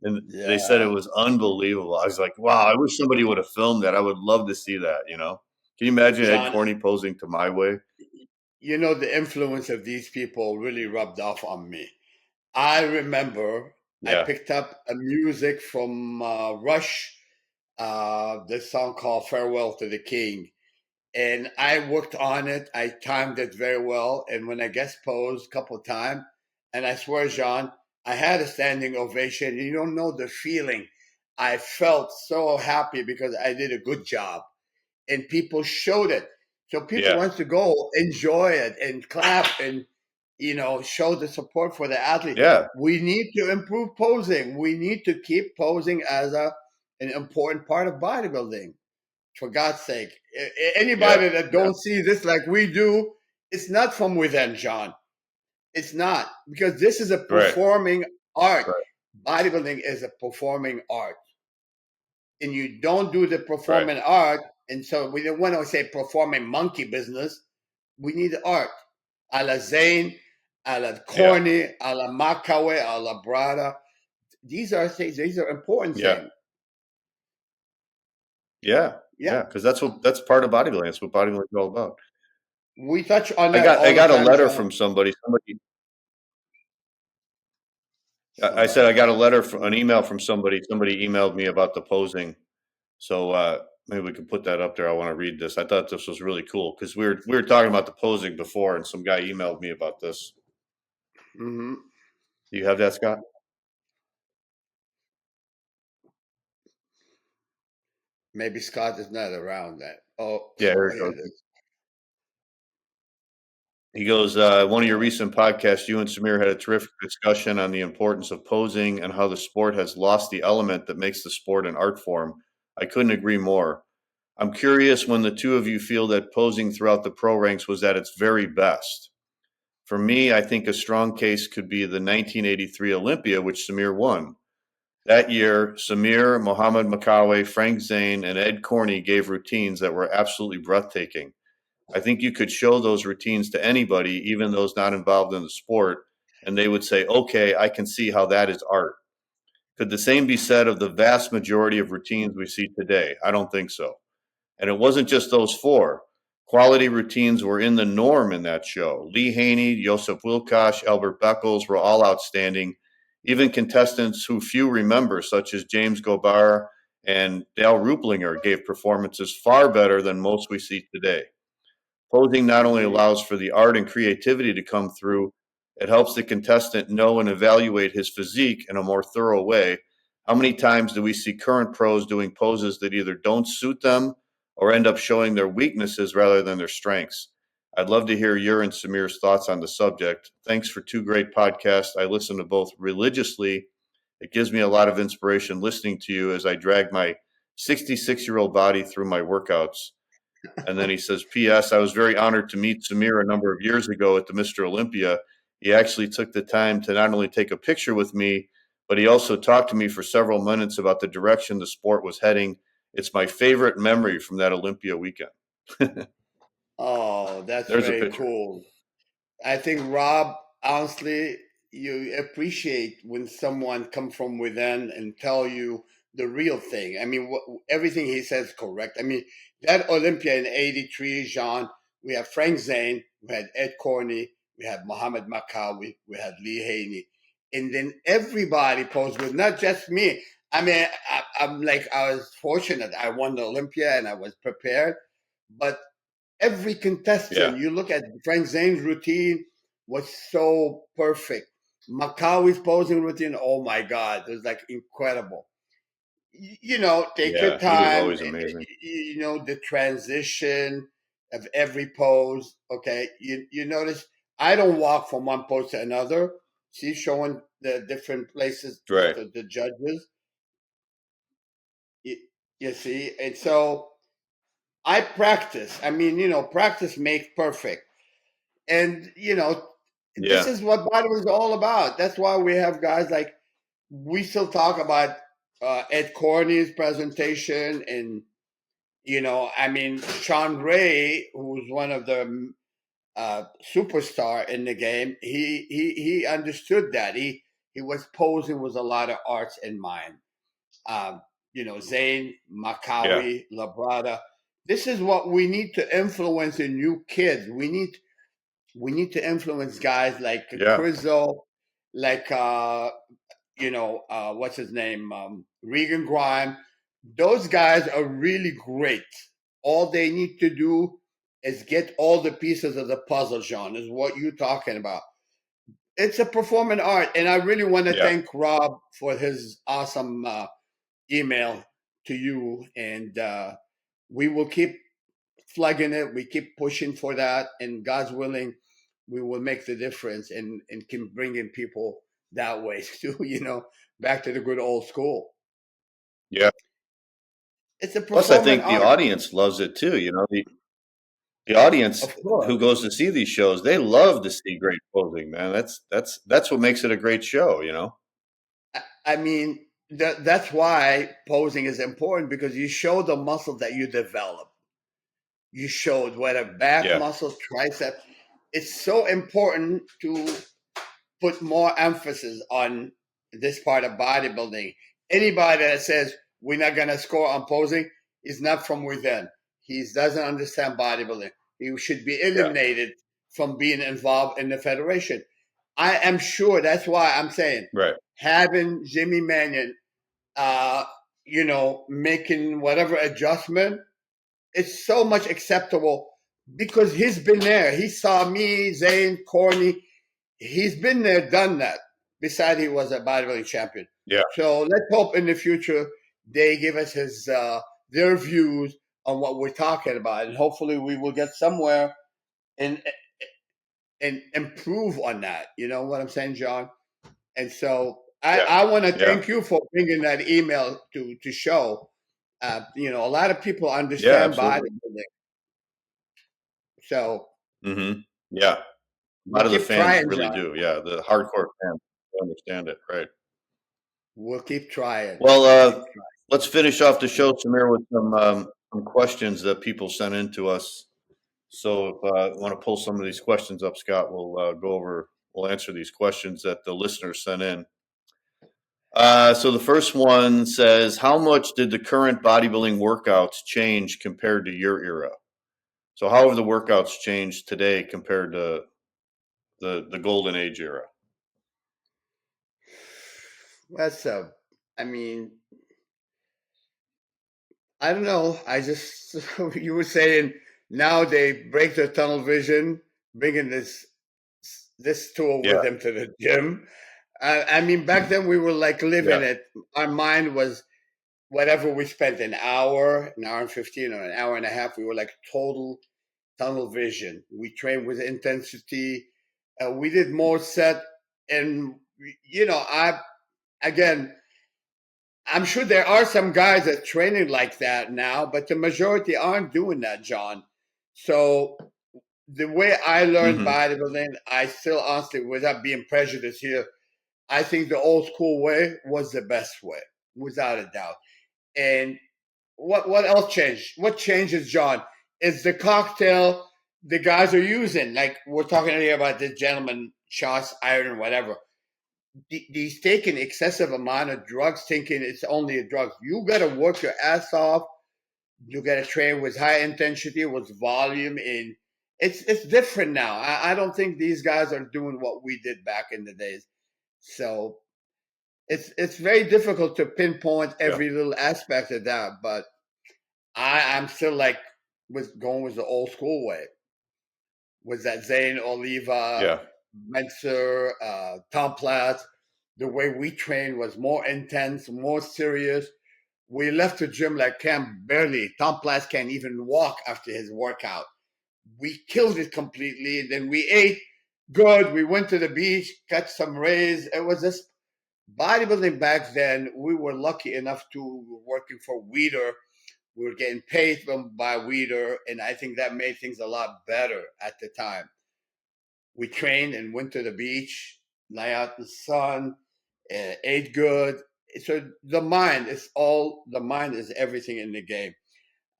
And they said it Yeah. was unbelievable. I was like, wow, I wish somebody would have filmed that. I would love to see that, Can you imagine Ed John, Corney posing to My Way? the influence of these people really rubbed off on me. I remember I Yeah. picked up a music from Rush, this song called Farewell to the King. And I worked on it. I timed it very well. And when I guest posed a couple of times, and I swear, John, I had a standing ovation. You don't know the feeling. I felt so happy because I did a good job. And people showed it. So people Yeah. want to go enjoy it and clap and show the support for the athlete. Yeah. We need to improve posing. We need to keep posing as an important part of bodybuilding. For God's sake, Yeah. anybody that Yeah. don't see this like we do, it's not from within, John. It's not because this is a Right. performing art. Right. Bodybuilding is a performing art, and you don't do the Right. performing art. And so we don't want to say performing monkey business. We need art, a la Zane, a la Yeah. Corny, a la Makawe, a la Labrada. These are things. These are important Yeah. things. Yeah. Yeah, Yeah. Because that's part of bodybuilding. That's what bodybuilding is all about. we touch on I that got all I the got a time, letter John. from somebody. I said I Somebody. got an email from somebody. Somebody emailed me about the posing. So maybe we can put that up there. I want to read this. I thought this was really cool because we were talking about the posing before, and some guy emailed me about this. Mm-hmm. Do you have that, Scott? Maybe Scott is not around that. Oh, Yeah, here it here goes. it is. He goes, one of your recent podcasts, you and Samir had a terrific discussion on the importance of posing and how the sport has lost the element that makes the sport an art form. I couldn't agree more. I'm curious when the two of you feel that posing throughout the pro ranks was at its very best. For me, I think a strong case could be the 1983 Olympia, which Samir won. That year, Samir, Mohammed Makawe, Frank Zane, and Ed Corney gave routines that were absolutely breathtaking. I think you could show those routines to anybody, even those not involved in the sport, and they would say, okay, I can see how that is art. Could the same be said of the vast majority of routines we see today? I don't think so. And it wasn't just those four. Quality routines were in the norm in that show. Lee Haney, Joseph Wilkosh, Albert Beckles were all outstanding. Even contestants who few remember, such as James Gobar and Dale Ruplinger, gave performances far better than most we see today. Posing not only Agreed. allows for the art and creativity to come through, it helps the contestant know and evaluate his physique in a more thorough way. How many times do we see current pros doing poses that either don't suit them or end up showing their weaknesses rather than their strengths? I'd love to hear your and Samir's thoughts on the subject. Thanks for two great podcasts. I listen to both religiously. It gives me a lot of inspiration listening to you as I drag my 66-year-old body through my workouts. And then he says, P.S. I was very honored to meet Samir a number of years ago at the Mr. Olympia. He actually took the time to not only take a picture with me, but he also talked to me for several minutes about the direction the sport was heading. It's my favorite memory from that Olympia weekend. Oh, that's There's a very picture. cool. I think Rob, honestly, you appreciate when someone come from within and tell you the real thing. I mean, everything he says is correct. I mean, that Olympia in '83, Jean, we have Frank Zane, we had Ed Corney, we had Mohammed Makawi, we had Lee Haney, and then everybody posed with, not just me. I mean, I'm like, I was fortunate. I won the Olympia and I was prepared, but every Yeah. contestant, you look at Frank Zane's routine was so perfect. Makawi's posing routine, oh my God, it was like incredible. Take your Yeah. He was time. always amazing. The transition of every pose. Okay, you notice I don't walk from one pose to another. See, showing the different places Right. the judges. You, you see, and so I practice. I mean, practice makes perfect. And this Yeah. is what bodybuilding is all about. That's why we have guys like, we still talk about Ed Corney's presentation, and I mean, Sean Ray, who's one of the superstar in the game. He understood that he was posing with a lot of arts in mind. Zane, Yeah. Makawi, Labrada. This is what we need to influence in new kids. We need to influence guys like Yeah. Crizzo, like what's his name, Regan Grime. Those guys are really great. All they need to do is get all the pieces of the puzzle, John, is what you're talking about. It's a performing art, and I really want to Yeah. thank Rob for his awesome email to you, and we will keep flagging it. We keep pushing for that, and God's willing, we will make the difference and can bring in people that way too. Back to the good old school. Yeah. It's a Plus, I performing think the art, audience loves it too. The audience of course. who goes to see these shows, they love to see great posing, man. That's what makes it a great show. I mean, that's why posing is important, because you show the muscle that you develop. You showed whether back Yeah. muscles, tricep. It's so important to put more emphasis on this part of bodybuilding. Anybody that says we're not going to score on posing is not from within. He doesn't understand bodybuilding. He should be Yeah. eliminated from being involved in the federation. I am sure that's why I'm saying Right. having Jimmy Mannion, making whatever adjustment, it's so much acceptable because he's been there. He saw me, Zane, Corny. He's been there, done that. Besides, he was a bodybuilding champion. Yeah. So let's hope in the future they give us their views on what we're talking about, and hopefully we will get somewhere and improve on that. You know what I'm saying, John? And so I want to thank you for bringing that email to show. You know, a lot of people understand bodybuilding. So, yeah, a lot of the fans really do. Yeah, the hardcore fans understand it, right? We'll keep trying. Well, let's finish off the show, Samir, with some questions that people sent in to us. So if I want to pull some of these questions up, Scott, we'll answer these questions that the listeners sent in. So the first one says, how much did the current bodybuilding workouts change compared to your era? So how have the workouts changed today compared to the golden age era? That's I mean, I don't know. I just you were saying now they break their tunnel vision, bringing this tool with them to the gym. I mean, back then we were like living it. Our mind was whatever we spent an hour and 15, or an hour and a half. We were like total tunnel vision. We trained with intensity. We did more set, and you know, I'm sure there are some guys that training like that now, but the majority aren't doing that, John. So the way I learned bodybuilding, I still honestly, without being prejudiced here, I think the old school way was the best way, without a doubt. And what else changed? What changes, John? Is the cocktail the guys are using. Like we're talking earlier about this gentleman, shots, iron, whatever. He's taking excessive amount of drugs, thinking it's only a drug. You got to work your ass off. You got to train with high intensity, with volume. And it's different now. I don't think these guys are doing what we did back in the days. So it's very difficult to pinpoint every little aspect of that. But I'm still like going with the old school way. Was that Zane, Oliva, Menser, Tom Platt? The way we trained was more intense, more serious. We left the gym like Tom Platt can't even walk after his workout. We killed it completely. And then we ate good. We went to the beach, cut some rays. It was just bodybuilding back then. We were lucky enough to working for Weider. We were getting paid by Weider. And I think that made things a lot better at the time. We trained and went to the beach, lay out in the sun, ate good. So the mind is everything in the game.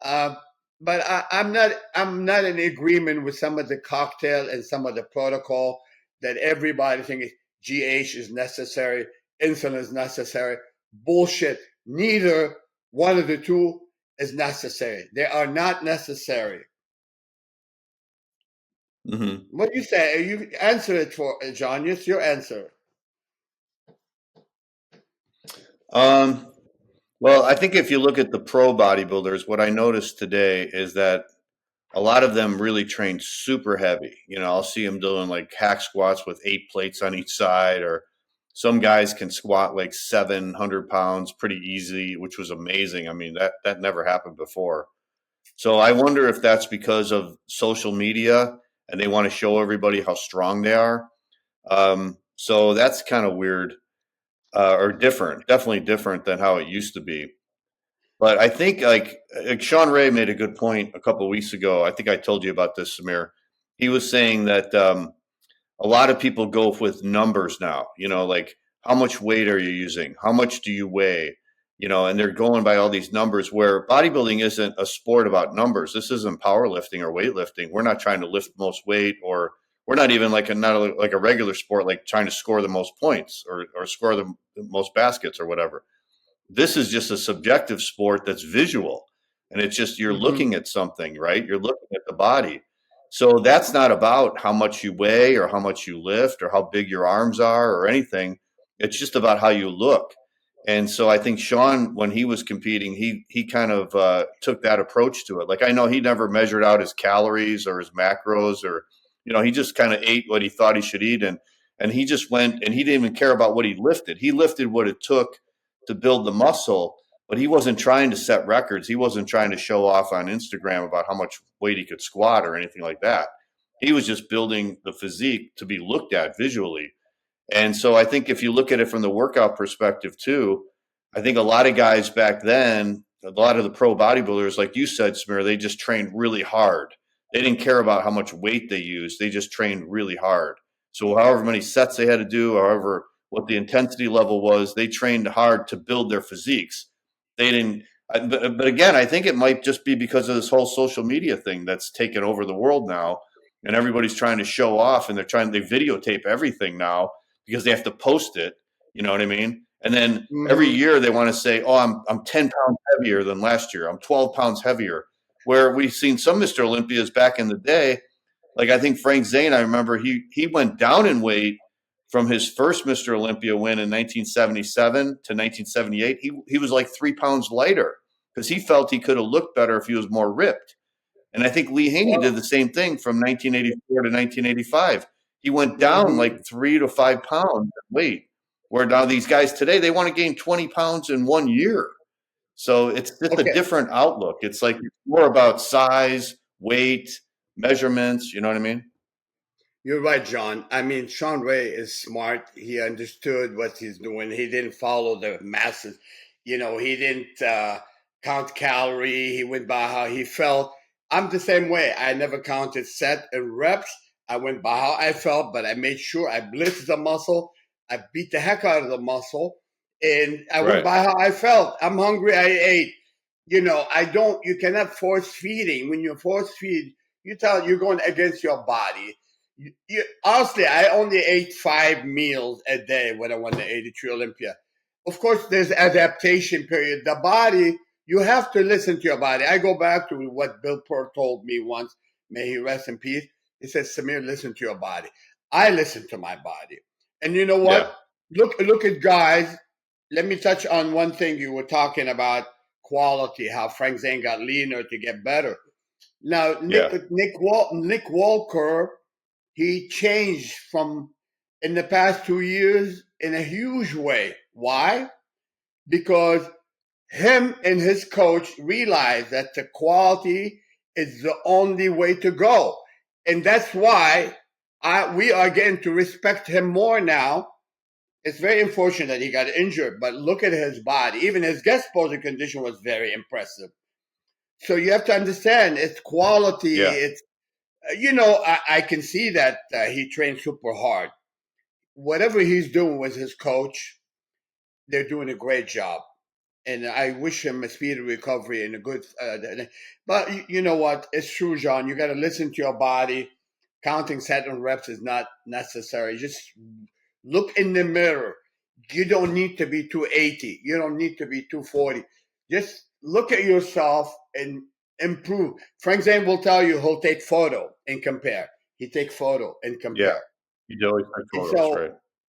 But I'm not in agreement with some of the cocktail and some of the protocol that everybody thinks GH is necessary, insulin is necessary. Bullshit. Neither one of the two is necessary. They are not necessary. What do you say? You answer it for John. It's your answer. Well, I think if you look at the pro bodybuilders, what I noticed today is that a lot of them really train super heavy. You know, I'll see them doing like hack squats with 8 plates on each side, or some guys can squat like 700 pounds pretty easy, which was amazing. I mean, that never happened before. So I wonder if that's because of social media and they want to show everybody how strong they are. So that's kind of weird, or different, definitely different than how it used to be. But I think like Sean Ray made a good point a couple of weeks ago. I think I told you about this, Samir. He was saying that a lot of people go with numbers now, you know, like how much weight are you using? How much do you weigh? You know, and they're going by all these numbers, where bodybuilding isn't a sport about numbers. This isn't powerlifting or weightlifting. We're not trying to lift most weight, or we're not even like a regular sport, like trying to score the most points or score the most baskets or whatever. This is just a subjective sport that's visual, and it's just you're looking at something, right? You're looking at the body. So that's not about how much you weigh or how much you lift or how big your arms are or anything. It's just about how you look. And so I think Sean, when he was competing, he kind of took that approach to it. Like, I know he never measured out his calories or his macros, or, you know, he just kind of ate what he thought he should eat. And and he just went and he didn't even care about what he lifted. He lifted what it took to build the muscle, but he wasn't trying to set records. He wasn't trying to show off on Instagram about how much weight he could squat or anything like that. He was just building the physique to be looked at visually. And so I think if you look at it from the workout perspective too, I think a lot of guys back then, a lot of the pro bodybuilders, like you said, Samir, they just trained really hard. They didn't care about how much weight they used. They just trained really hard. So however many sets they had to do, however what the intensity level was, they trained hard to build their physiques. They didn't. But again, I think it might just be because of this whole social media thing that's taken over the world now, and everybody's trying to show off, and they videotape everything now because they have to post it. You know what I mean? And then every year they want to say, "Oh, I'm 10 pounds heavier than last year. I'm 12 pounds heavier." Where we've seen some Mr. Olympias back in the day, like I think Frank Zane, I remember he went down in weight from his first Mr. Olympia win in 1977 to 1978. He was like 3 pounds lighter because he felt he could have looked better if he was more ripped. And I think Lee Haney did the same thing from 1984 to 1985. He went down like 3 to 5 pounds in weight. Where now these guys today, they want to gain 20 pounds in 1 year. So it's just a different outlook. It's like more about size, weight, measurements. You know what I mean? You're right, John. I mean, Sean Ray is smart. He understood what he's doing. He didn't follow the masses. You know, he didn't count calorie. He went by how he felt. I'm the same way. I never counted set and reps. I went by how I felt, but I made sure I blitzed the muscle. I beat the heck out of the muscle. And I went by how I felt. I'm hungry, I ate. You know, you cannot force feeding. When you force feed, you're going against your body. Honestly, I only ate 5 meals a day when I won the 83 Olympia. Of course, there's adaptation period. The body, you have to listen to your body. I go back to what Bill Pearl told me once, may he rest in peace. He said, Samir, listen to your body. I listen to my body. And you know what? Yeah. Look at guys. Let me touch on one thing you were talking about, quality, how Frank Zane got leaner to get better. Now, Nick Walker, he changed from in the past 2 years in a huge way. Why? Because him and his coach realized that the quality is the only way to go. And that's why we are getting to respect him more now. It's very unfortunate that he got injured, but look at his body. Even his guest posing condition was very impressive. So you have to understand it's quality. Yeah. It's, you know, I can see that he trained super hard. Whatever he's doing with his coach, they're doing a great job. And I wish him a speedy recovery and a good. But you know what? It's true, John. You got to listen to your body. Counting set and reps is not necessary. Just look in the mirror. You don't need to be 280. You don't need to be 240. Just look at yourself and improve. Frank Zane will tell you he'll take photo and compare. He take photo and compare. Yeah, you always take photos, right?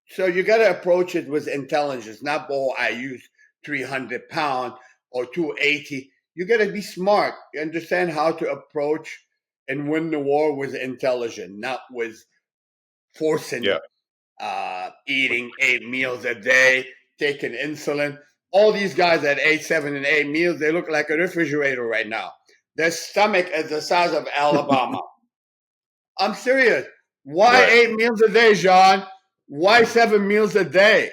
So you got to approach it with intelligence. Not, I use 300 pounds or 280. You got to be smart. You understand how to approach and win the war with intelligence, not with forcing. Eating 8 meals a day, taking insulin. All these guys that ate 7 and 8 meals, they look like a refrigerator right now. Their stomach is the size of Alabama. I'm serious. Why 8 meals a day, John? Why 7 meals a day?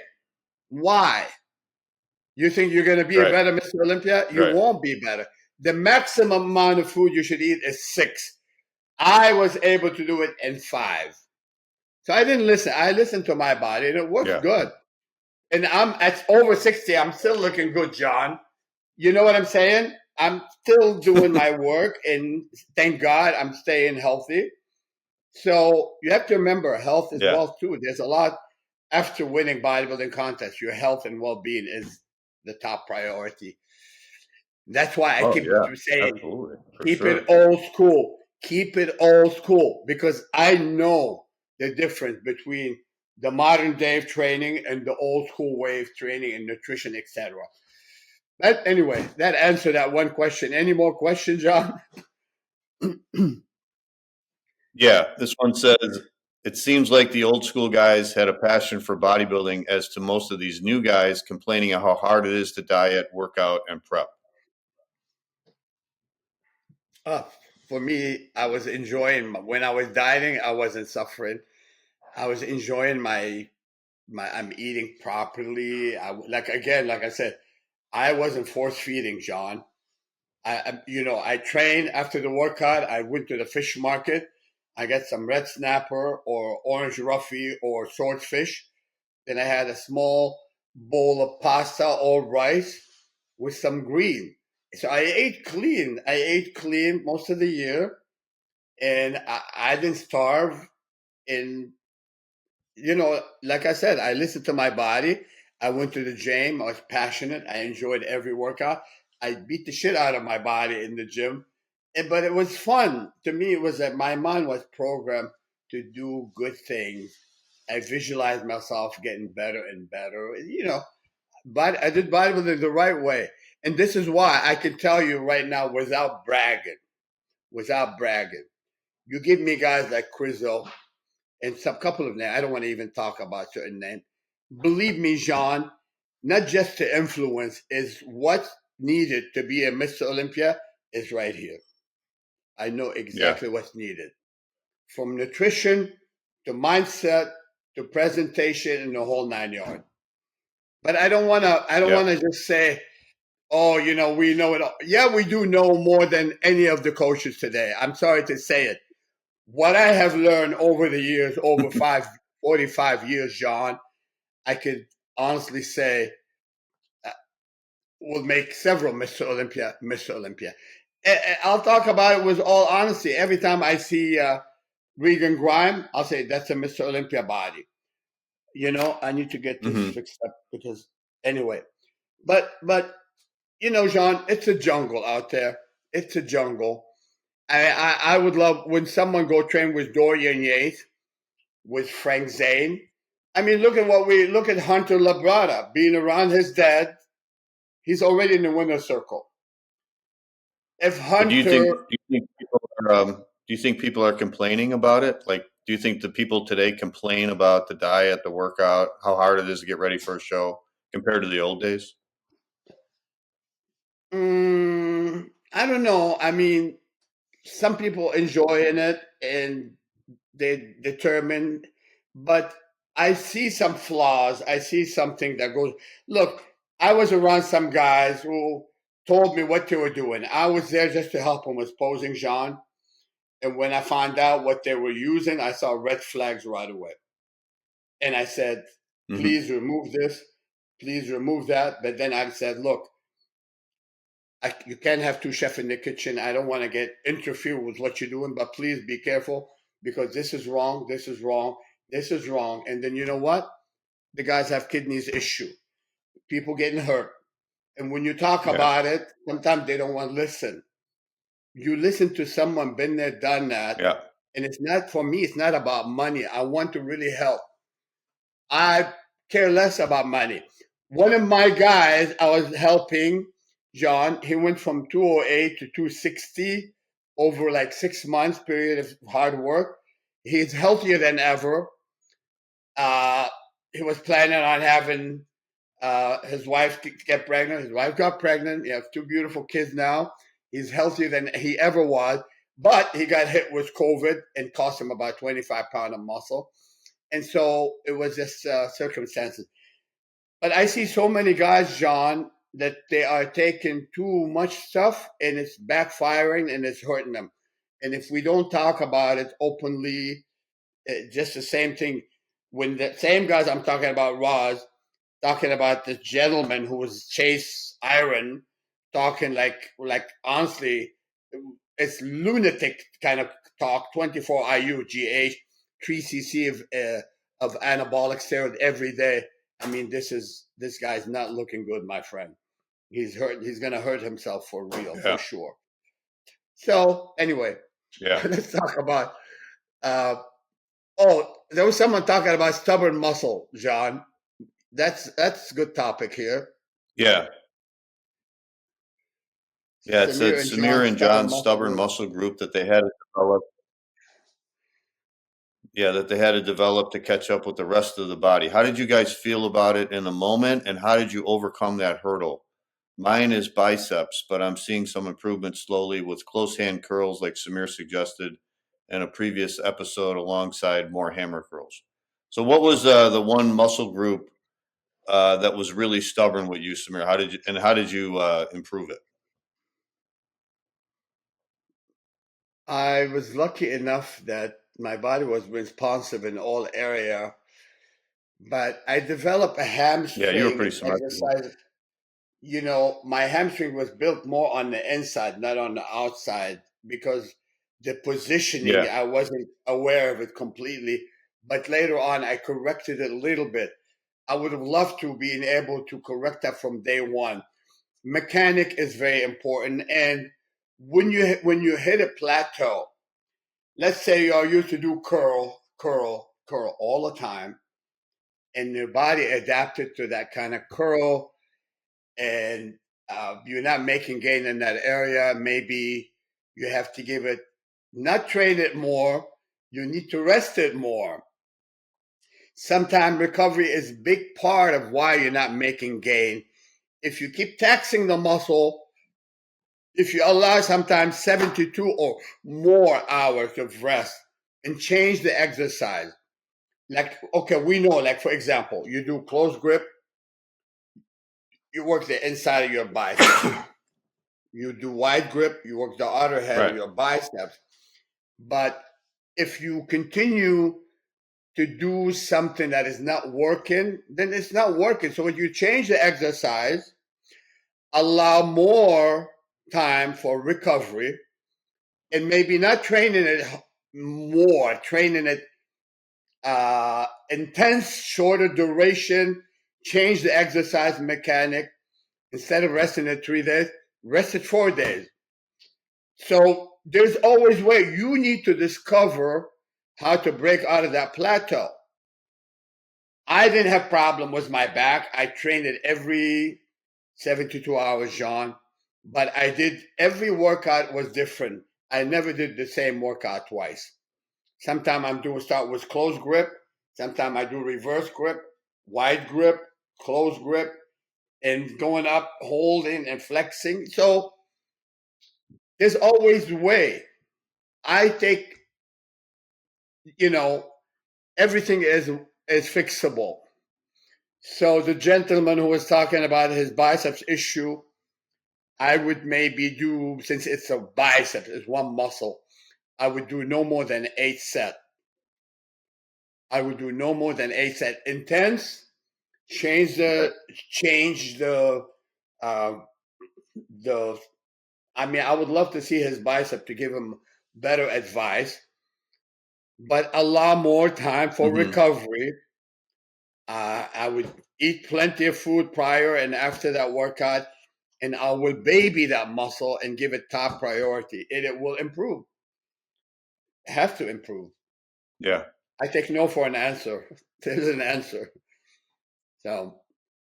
Why? You think you're going to be a better Mr. Olympia? You won't be better. The maximum amount of food you should eat is 6. I was able to do it in 5. So I didn't listen. I listened to my body, and it works good. And I'm at over 60. I'm still looking good, John. You know what I'm saying? I'm still doing my work, and thank God I'm staying healthy. So you have to remember, health is wealth too. There's a lot after winning bodybuilding contests. Your health and well-being is the top priority. That's why I keep saying, keep it old school. Keep it old school, because I know the difference between the modern day of training and the old school way of training and nutrition, etc. But anyway, that answered that one question. Any more questions, John? Yeah, this one says, It seems like the old school guys had a passion for bodybuilding, as to most of these new guys complaining of how hard it is to diet, work out, and prep. For me, I was enjoying when I was dieting. I wasn't suffering. I was enjoying my. I'm eating properly. Like I said, I wasn't force feeding, John. I trained after the workout. I went to the fish market. I got some red snapper or orange roughy or swordfish. Then I had a small bowl of pasta, all rice with some green. So I ate clean. I ate clean most of the year, and I didn't starve. And like I said, I listened to my body. I went to the gym. I was passionate. I enjoyed every workout. I beat the shit out of my body in the gym, but it was fun. To me, it was that my mind was programmed to do good things. I visualized myself getting better and better. But I did bodybuilding the right way, and this is why I can tell you right now, without bragging, you give me guys like Quizzo and some couple of names. I don't want to even talk about certain names. Believe me, Jean, not just to influence, is what's needed to be a Mr. Olympia is right here. I know exactly what's needed. From nutrition to mindset to presentation and the whole 9 yards. But I don't wanna just say, oh, we know it all. Yeah, we do know more than any of the coaches today. I'm sorry to say it. What I have learned over the years, over 45 years, John, I could honestly say will make several Mr. Olympia. I'll talk about it with all honesty. Every time I see Regan Grime, I'll say that's a Mr. Olympia body. I need to get this fixed up because anyway. But Jean, it's a jungle out there. It's a jungle. I would love when someone go train with Dorian Yates, with Frank Zane. I mean, look at Hunter Labrada being around his dad. He's already in the winner's circle. If Hunter, do you think people are complaining about it? Like, do you think the people today complain about the diet, the workout, how hard it is to get ready for a show compared to the old days? I don't know. I mean, some people enjoying it and they determine, but I see some flaws. I see something that goes. Look, I was around some guys who told me what they were doing. I was there just to help them with posing, Jean. And when I found out what they were using, I saw red flags right away. And I said, please remove this, please remove that. But then I said, look, you can't have two chefs in the kitchen. I don't want to get interfere with what you're doing, but please be careful because this is wrong, this is wrong, this is wrong. And then you know what? The guys have kidneys issue. People getting hurt. And when you talk about it, sometimes they don't want to listen. You listen to someone been there, done that. Yeah. And it's not, for me, it's not about money. I want to really help. I care less about money. One of my guys I was helping, John, he went from 208 to 260 over like 6 months period of hard work. He's healthier than ever. He was planning on having his wife get pregnant. His wife got pregnant. He has two beautiful kids now. He's healthier than he ever was, but he got hit with COVID and cost him about 25 pounds of muscle. And so it was just circumstances. But I see so many guys, John, that they are taking too much stuff and it's backfiring and it's hurting them. And if we don't talk about it openly, just the same thing. When the same guys I'm talking about, Roz, talking about this gentleman who was Chase Iron, talking like honestly, it's lunatic kind of talk. 24 IU, 3 cc of anabolic steroid every day. I mean, this guy's not looking good, my friend. He's hurt. He's gonna hurt himself for real, for sure. So anyway, let's talk about. There was someone talking about stubborn muscle, John. That's a good topic here. Yeah. Yeah, it's Samir and John's stubborn muscle group that they had developed. Yeah, that they had to develop to catch up with the rest of the body. How did you guys feel about it in the moment, and how did you overcome that hurdle? Mine is biceps, but I'm seeing some improvement slowly with close hand curls like Samir suggested in a previous episode alongside more hammer curls. So what was the one muscle group that was really stubborn with you, Samir? How did you improve it? I was lucky enough that my body was responsive in all area, but I developed a Yeah, you were hamstring pretty symmetrical. exercise. You know, my hamstring was built more on the inside, not on the outside, because the positioning, Yeah. I wasn't aware of it completely. But later on, I corrected it a little bit. I would have loved to being able to correct that from day one. Mechanic is very important, and when you hit a plateau, let's say you're used to do curl, curl, curl all the time, and your body adapted to that kind of curl, and you're not making gain in that area. Maybe you have to give it, not train it more. You need to rest it more. Sometimes recovery is a big part of why you're not making gain. If you keep taxing the muscle, if you allow sometimes 72 or more hours of rest and change the exercise, like, okay, we know, like, for example, you do close grip, you work the inside of your bicep. You do wide grip, you work the outer head of Right. your biceps. But if you continue to do something that is not working, then it's not working. So when you change the exercise, allow more time for recovery, and maybe not training it more, training it intense, shorter duration, change the exercise mechanic. Instead of resting it 3 days, rest it 4 days. So there's always way. You need to discover how to break out of that plateau. I didn't have problem with my back. I trained it every 72 hours, John. But I did, every workout was different. I never did the same workout twice. Sometimes I'm doing start with close grip. Sometimes I do reverse grip, wide grip, close grip, and going up, holding and flexing. So there's always a way. I take, you know, everything is fixable. So the gentleman who was talking about his biceps issue, I would maybe do, since it's a bicep, it's one muscle, I would do no more than 8 set. I would do no more than 8 set. Intense, change Right. uh, the. I mean, I would love to see his bicep to give him better advice, but allow more time for Mm-hmm. recovery. I would eat plenty of food prior and after that workout, and I will baby that muscle and give it top priority. It will improve. Have to improve. Yeah. I take no for an answer. There's an answer. So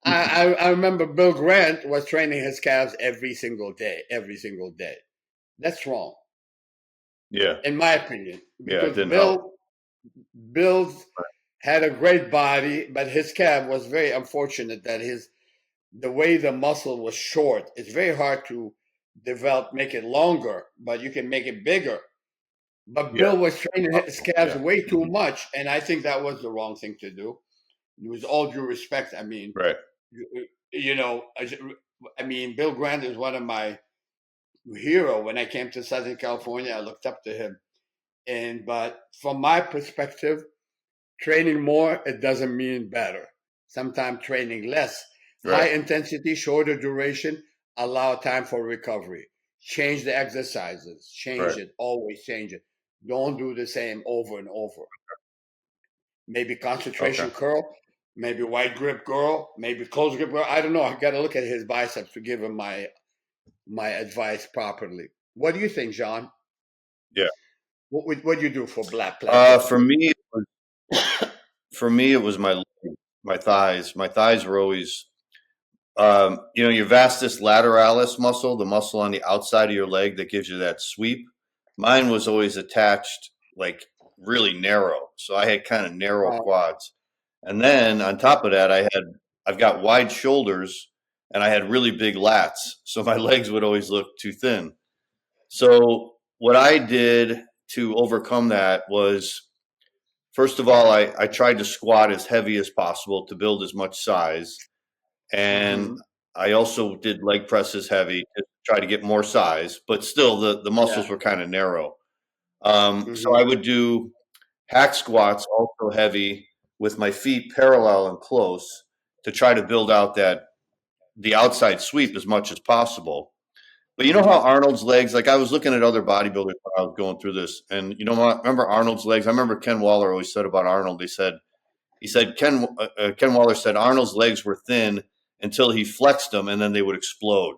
I remember Bill Grant was training his calves every single day, every single day. That's wrong, Yeah. in my opinion, Yeah. It because didn't help. Bill had a great body, but his calf was very unfortunate that his the way the muscle was short. It's very hard to develop, make it longer, but you can make it bigger. But Yeah. Bill was training his calves Yeah. way too Mhm. much, and I think that was the wrong thing to do. With all due respect, I mean, Right. you know, I mean, Bill Grant is one of my hero. When I came to Southern California, I looked up to him. And but from my perspective, training more, it doesn't mean better. Sometimes training less. High Right. intensity, shorter duration, allow time for recovery. Change the exercises. Change Right. it. Always change it. Don't do the same over and over. Maybe Okay. concentration curl, maybe wide grip curl, maybe close grip curl. I don't know. I got to look at his biceps to give him my advice properly. What do you think, John? Yeah. What do you do for black plateau? For me, it was my thighs. My thighs were always, your vastus lateralis muscle, the muscle on the outside of your leg that gives you that sweep. Mine was always attached, like really narrow. So I had kind of narrow Oh, quads. And then on top of that, I've got wide shoulders and I had really big lats. So my legs would always look too thin. So what I did to overcome that was, first of all, I tried to squat as heavy as possible to build as much size. And mm-hmm. I also did leg presses heavy to try to get more size, but still the Yeah. muscles were kind of narrow. So I Mm-hmm. would do hack squats also heavy with my feet parallel and close to try to build out the outside sweep as much as possible. But you know how Mm-hmm. Arnold's legs, like I was looking at other bodybuilders when I was going through this, and you know what? Remember Arnold's legs? I remember Ken Waller always said about Arnold. He said Ken Waller said Arnold's legs were thin until he flexed them, and then they would explode.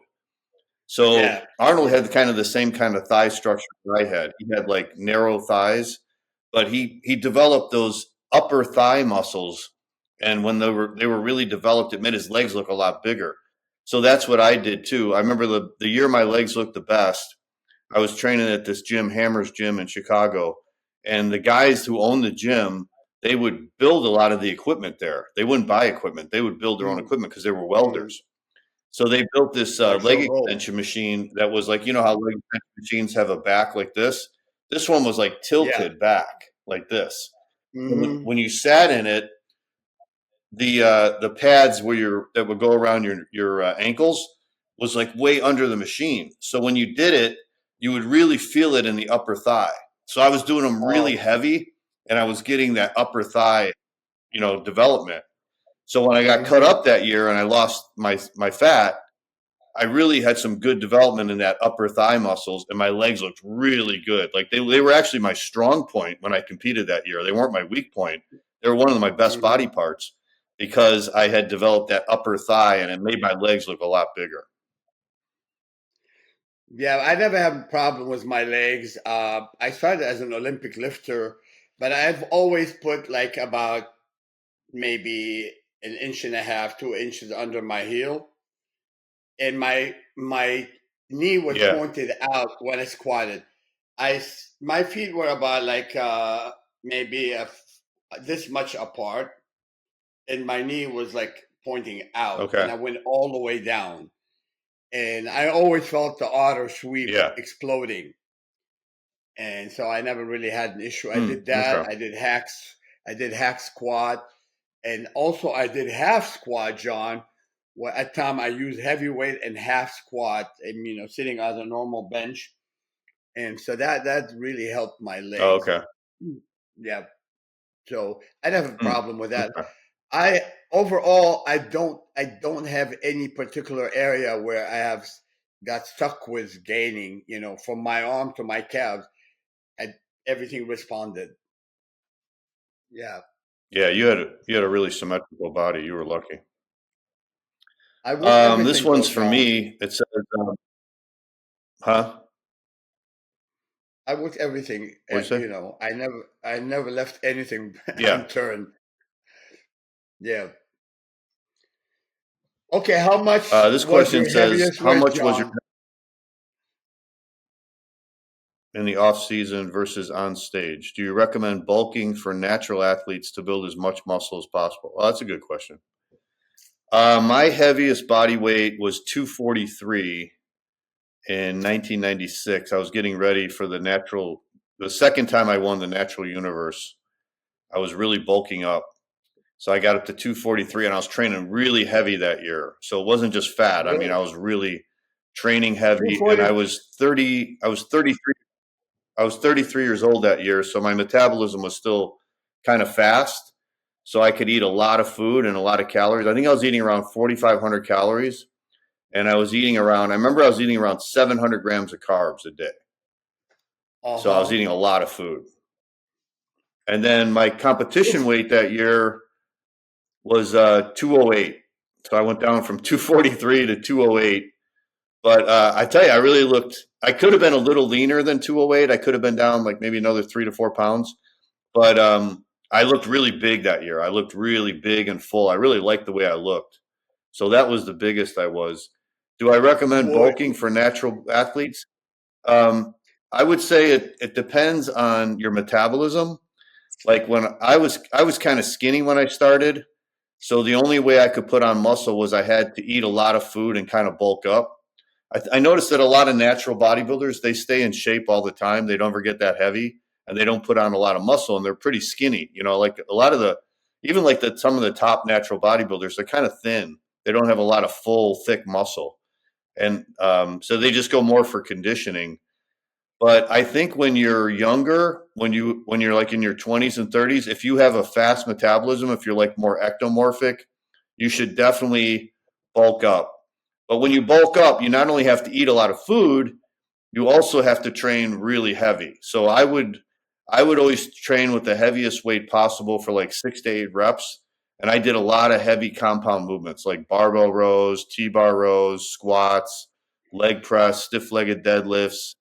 So Yeah. Arnold Yeah. had kind of the same kind of thigh structure that I had. He had like narrow thighs, but he developed those upper thigh muscles, and when they were really developed, it made his legs look a lot bigger. So that's what I did too. I remember the year my legs looked the best. I was training at this gym, Hammer's Gym in Chicago, and the guys who owned the gym, they would build a lot of the equipment there. They wouldn't buy equipment; they would build their own equipment because they were Mm-hmm. welders. So they built this Like leg so. Oh. extension machine that was like, you know how leg extension machines have a back like this? This one was like Yeah. tilted back like this. So Mm-hmm. when you sat in it, the pads that would go around your ankles was like way under the machine. So when you did it, you would really feel it in the upper thigh. So I was doing them really Oh. heavy, and I was getting that upper thigh, development. So when I got cut Mm-hmm. up that year and I lost my fat, I really had some good development in that upper thigh muscles, and my legs looked really good. Like they were actually my strong point when I competed that year. They weren't my weak point. They were one of my best Mm-hmm. body parts because I had developed that upper thigh, and it made my legs look a lot bigger. Yeah, I never have a problem with my legs. I started as an Olympic lifter, but I've always put like about maybe an inch and a half, 2 inches under my heel, and my knee was Yeah. pointed out when I squatted. My feet were about like maybe this much apart, and my knee was like pointing out, and Okay. I went all the way down, and I always felt the otter sweep Yeah. exploding, and so I never really had an issue. I Hmm. did that. Okay. I did hack squat, and also I did half squat, John. Well, at time I used heavy weight and half squat, and sitting on a normal bench, and so that really helped my Oh, legs. okay. Yeah, so I don't have a Hmm. problem with that. Okay. I overall I don't have any particular area where I have got stuck with gaining. From my arm to my calves, and everything responded. Yeah, Yeah, you had a really symmetrical body. You were lucky. I work This everything though, one's for John. me. It says, huh? I work everything. What'd you say? I never left anything Yeah. unturned. Yeah. Okay, how much This was question your says, heaviest how weight, much was your John? in the off season versus on stage? Do you recommend bulking for natural athletes to build as much muscle as possible? Well, that's a good question. My heaviest body weight was 243 in 1996. I was getting ready for the second time I won the natural universe. I was really bulking up. So I got up to 243 and I was training really heavy that year. So it wasn't just fat. I mean, I Really? was really training heavy, and 240. I was 33 years old that year, so my metabolism was still kind of fast. So I could eat a lot of food and a lot of calories. I think I was eating around 4,500 calories, and I remember I was eating around 700 grams of carbs a day. So I was Uh-huh. eating a lot of food. And then my competition weight that year was 208. So I went down from 243 to 208. But I tell you, I could have been a little leaner than 208. I could have been down like maybe another 3 to 4 pounds. But I looked really big that year. I looked really big and full. I really liked the way I looked. So that was the biggest I was. Do I recommend Boy, bulking for natural athletes? Um, I would say it depends on your metabolism. like when I was kind of skinny when I started. So the only way I could put on muscle was I had to eat a lot of food and kind of bulk up. I noticed that a lot of natural bodybuilders, they stay in shape all the time. They don't ever get that heavy and they don't put on a lot of muscle and they're pretty skinny. You know, like a lot of even like some of the top natural bodybuilders, they're kind of thin. They don't have a lot of full, thick muscle. And so they just go more for conditioning. But I think when you're younger, when you're like in your 20s and 30s, if you have a fast metabolism, if you're like more ectomorphic, you should definitely bulk up. But when you bulk up, you not only have to eat a lot of food, you also have to train really heavy. So I would always train with the heaviest weight possible for like 6 to 8 reps. And I did a lot of heavy compound movements like barbell rows, T-bar rows, squats, leg press, stiff-legged deadlifts,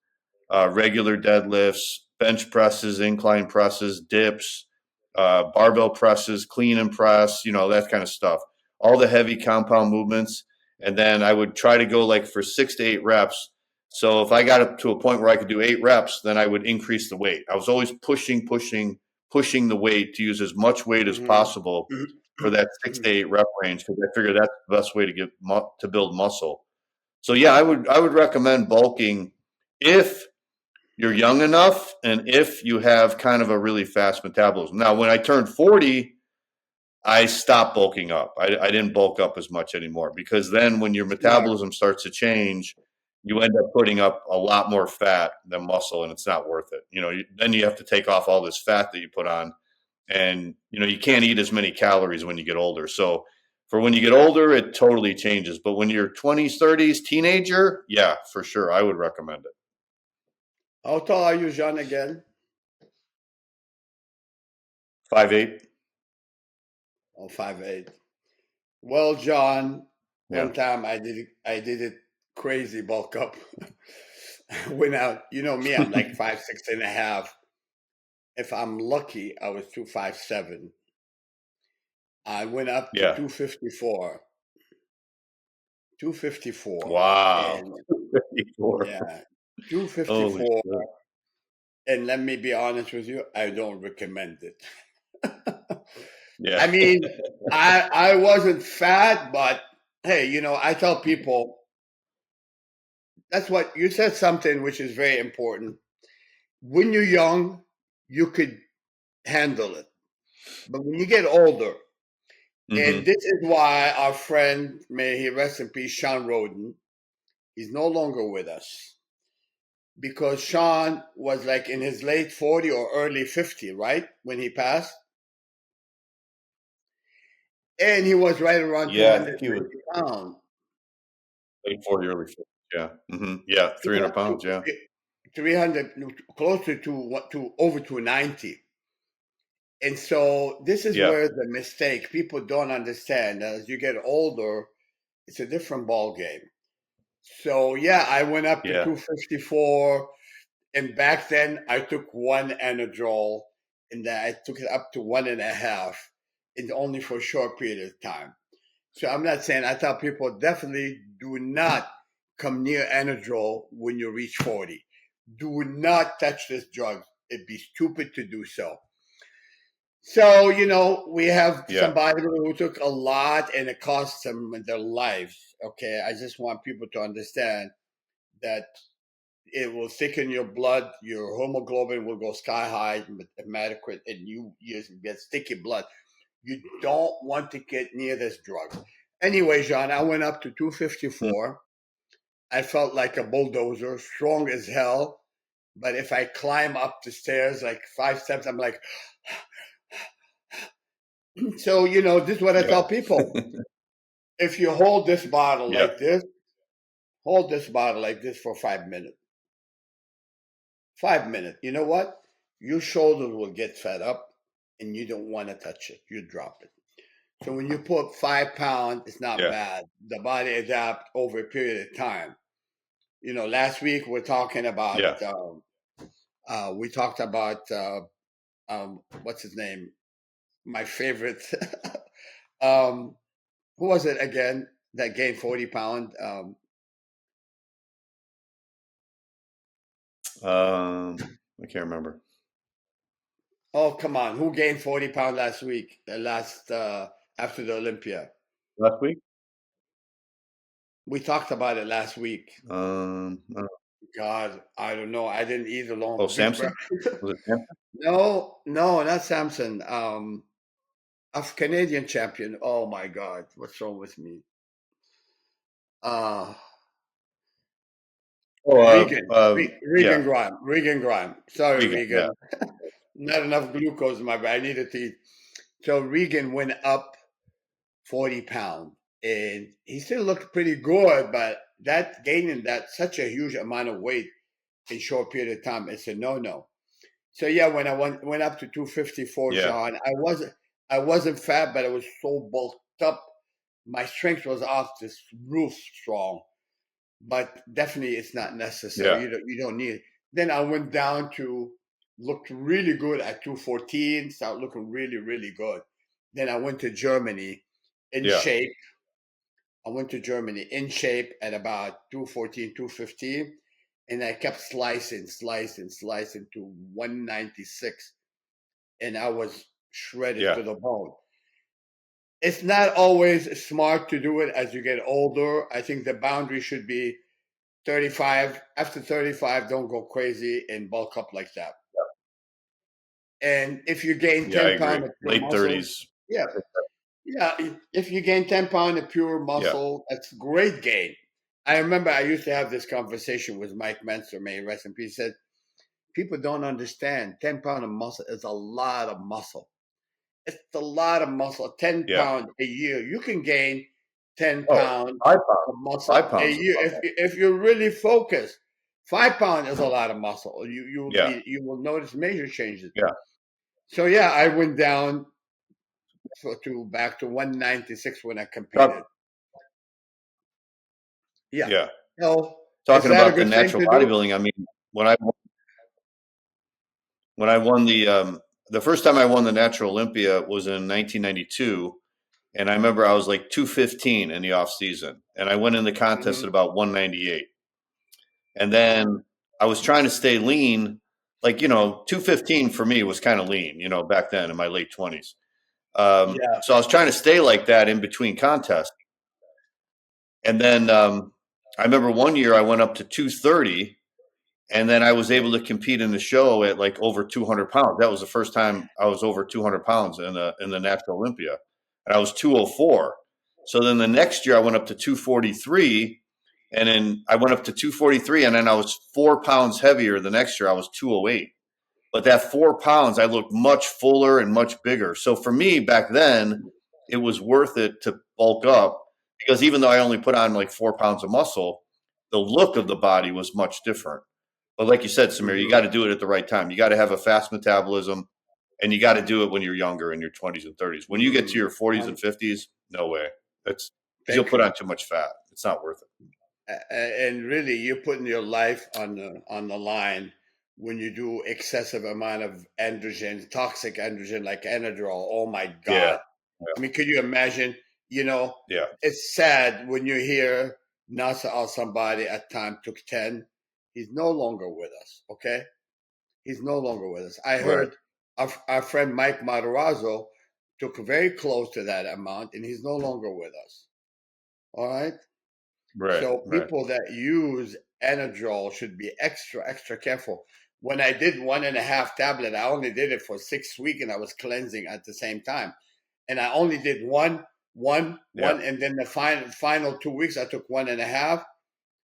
regular deadlifts, bench presses, incline presses, dips, barbell presses, clean and press, you know, that kind of stuff. All the heavy compound movements. And then I would try to go like for 6 to 8 reps. So if I got up to a point where I could do 8 reps, then I would increase the weight. I was always pushing the weight to use as much weight as possible for that 6 to 8 rep range because I figure that's the best way to to build muscle. So yeah, I would recommend bulking if you're young enough and if you have kind of a really fast metabolism. Now, when I turned 40, I stopped bulking up. I didn't bulk up as much anymore because then when your Smart. metabolism starts to change, you end up putting up a lot more fat than muscle and it's not worth it. You know, then you have to take off all this fat that you put on and, you know, you can't eat as many calories when you get older. So for when you get older, it totally changes. But when you're 20s, 30s, teenager, yeah, for sure. I would recommend it. How tall are you, John, again? 5'8". Oh, 5'8". Well, John, Yeah. one time I did it crazy bulk up. Went out, you know me, I'm like 5'6.5". If I'm lucky, I was 257. I went up to Yeah. 254, Wow. and 54. yeah, Holy 254. shit. And let me be honest with you, I don't recommend it. Yeah. I mean, I wasn't fat, but hey, you know, I tell people that's what you said something which is very important. When you're young, you could handle it. But when you get older, and hmm this is why our friend, may he rest in peace, Sean Roden, he's no longer with us. Because Sean was like in his late 40 or early 50, right? When he passed. And he was right around Yeah, I think he 250 was pounds. late 40, early 50. Yeah. Yeah. 300 pounds. Yeah. 300, close to over 290. And so this is Yeah. where the mistake people don't understand. As you get older, it's a different ball game. So yeah, I went up to Yeah. 254, and back then I took one Anadrol, and then I took it up to 1.5, and only for a short period of time. So I'm not saying, I tell people definitely do not come near Anadrol when you reach 40. Do not touch this drug. It'd be stupid to do so. So, you know, we have Yeah. somebody who took a lot and it cost them their lives. Okay. I just want people to understand that it will thicken your blood, your hemoglobin will go sky high, hematocrit, and you get sticky blood. You don't want to get near this drug. Anyway, John, I went up to Mm. 254. I felt like a bulldozer, strong as hell. But if I climb up the stairs like 5 steps, I'm like, so, you know, this is what I Yeah. tell people. If you hold this bottle Yeah. like this, hold this bottle like this for 5 minutes. 5 minutes. You know what? Your shoulders will get fed up and you don't want to touch it. You drop it. So when you put 5 pounds, it's not Yeah. bad. The body adapts over a period of time. You know, last week we're talking about, Yeah. we talked about, what's his name? My favorite. um, who was it again that gained 40 pounds? I can't remember. Oh, come on. Who gained 40 pounds last week? After the Olympia. Last week? We talked about it last week. Uh, God, I don't know. I didn't eat a oh, long beef Samson? breakfast. Was it Samson? No, not Samson. A Canadian champion. Oh my God, what's wrong with me? Uh Oh, Regan yeah, Grime. Regan Grime. Sorry, Regan. Yeah, Regan. Not enough glucose in my body. I needed to eat. So Regan went up 40 pounds, and he still looked pretty good, but that gaining that such a huge amount of weight in short period of time, it's a no. So yeah, when I went up to 254, yeah, Sean, I wasn't fat, but I was so bulked up. My strength was off this roof strong, but definitely it's not necessary. yeah, You don't need it. Then I went down to looked really good at 214, started looking really, really good. Then I went to Germany in yeah, shape. I went to Germany in shape at about 214, 215, and I kept slicing to 196, and I was shredded yeah, to the bone. It's not always smart to do it as you get older. I think the boundary should be 35. After 35, don't go crazy and bulk up like that. And if you gain yeah. I 10 agree. pounds of pure Late muscle, 30s. yeah, yeah. If you gain 10 pounds of pure Yeah, muscle, that's great gain. I remember I used to have this conversation with Mike Menser, may he rest in peace. He said, people don't understand 10 pounds of muscle is a lot of muscle. It's a lot of muscle. 10 yeah. pounds a year. You can gain 10 Oh, pounds 5 pounds. of muscle 5 a pounds is year not if you're really focused. 5 pounds is a lot of muscle. bad. You will notice major changes. Yeah, So yeah, I went down to back to 196 when I yeah. competed. Yeah. Yeah. So is Talking that a about the good thing natural to do? bodybuilding, I mean, when I won the first time I won the Natural Olympia was in 1992, and I remember I was like 215 in the off season, and I went in the contest Hmm. at about 198, and then I was trying to stay lean, like 215 for me was kind of lean, back then in my late 20s. Yeah. So I was trying to stay like that in between contests, and then I remember one year I went up to 230. And then I was able to compete in the show at like over 200 pounds. That was the first time I was over 200 pounds in the Natural Olympia, and I was 204. So then the next year I went up to 243, and then I went up to 243, and then I was 4 pounds heavier. The next year I was 208. But that 4 pounds, I looked much fuller and much bigger. So for me back then, it was worth it to bulk up because even though I only put on like 4 pounds of muscle, the look of the body was much different. But like you said, Samir, you Hmm. got to do it at the right time. You got to have a fast metabolism, and you got to do it when you're younger, in your 20s and 30s. When you get to Hmm. your 40s and 50s, no way. That's because you'll Thank put you. on too much fat. It's not worth it. And really, you're putting your life on the line when you do excessive amount of androgen, toxic androgen like anadrol. Oh my Yeah, God! I mean, could you imagine? You know, yeah, it's sad when you hear NASA or somebody at time took 10. He's no longer with us. Okay, he's no longer with us. I right, heard our friend Mike Matarazzo took very close to that amount, and he's no longer with us. All right. right, So right. people that use Anadrol should be extra careful. When I did 1.5 tablet, I only did it for 6 weeks and I was cleansing at the same time. And I only did Yeah, one, and then the final 2 weeks I took 1.5,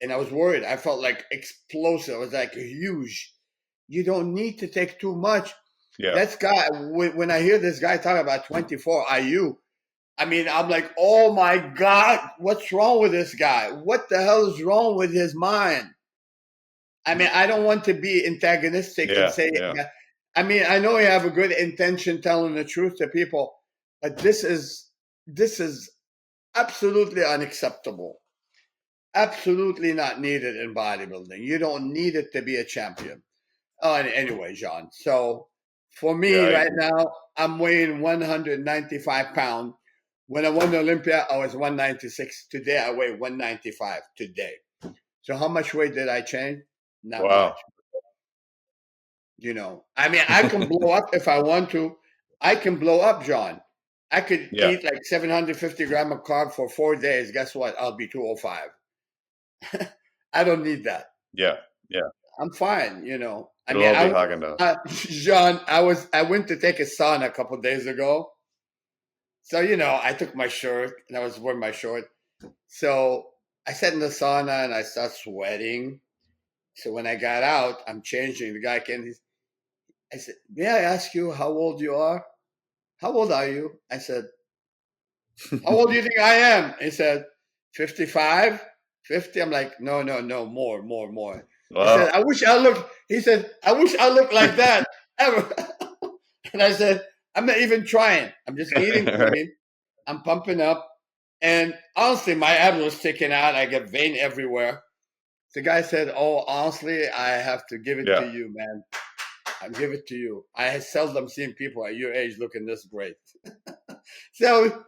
and I was worried. I felt like explosive. It was like huge. You don't need to take too much. yeah, That's guy. When I hear this guy talk about 24 IU, I mean, I'm like, oh my God, what's wrong with this guy? What the hell is wrong with his mind? I mean, I don't want to be antagonistic and yeah, say, yeah, I mean, I know you have a good intention telling the truth to people, but this is absolutely unacceptable. Absolutely not needed in bodybuilding. You don't need it to be a champion. Oh, and anyway, John. So for yeah. me I right agree. now, I'm weighing 195 pounds. When I won the Olympia, I was 196. Today, I weigh 195 today. So how much weight did I change? Not much. Wow. I mean, I can blow up if I want to. I can blow up, John. I could eat like 750 grams of carb for 4 days. Guess what? I'll be 205. I don't need that. Yeah. I'm fine. I It'll mean, all be Haagen-Dazs. John, I went to take a sauna a couple of days ago. So, I took my shirt and I was wearing my short. So I sat in the sauna and I started sweating. So when I got out, I'm changing. The guy came. I said, "May I ask you how old you are? How old are you?" I said, "How old do you think I am?" He said, 55, 50. I'm like, no, more. Wow. He said, "I wish I look." He said, "I wish I looked like that ever." And I said, "I'm not even trying. I'm just eating clean. I'm pumping up." And honestly, my abs were sticking out. I get vein everywhere. The guy said, "Oh, honestly, I have to give it to you, man. I give it to you. I have seldom seen people at your age looking this great." So,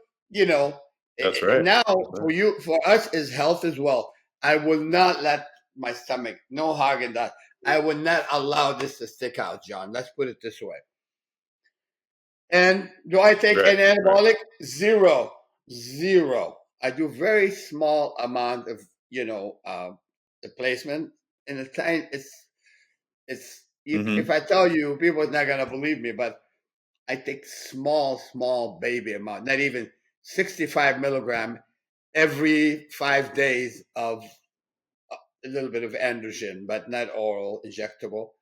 That's right. now for us is health as well. I will not let my stomach, no Haagen-Dazs. I will not allow this to stick out, John. Let's put it this way. And do I take an anabolic? Zero. I do very small amount of, replacement. In the time, if I tell you, people are not gonna believe me, but I take small baby amount, not even 65 milligram every 5 days of a little bit of androgen, but not oral, injectable.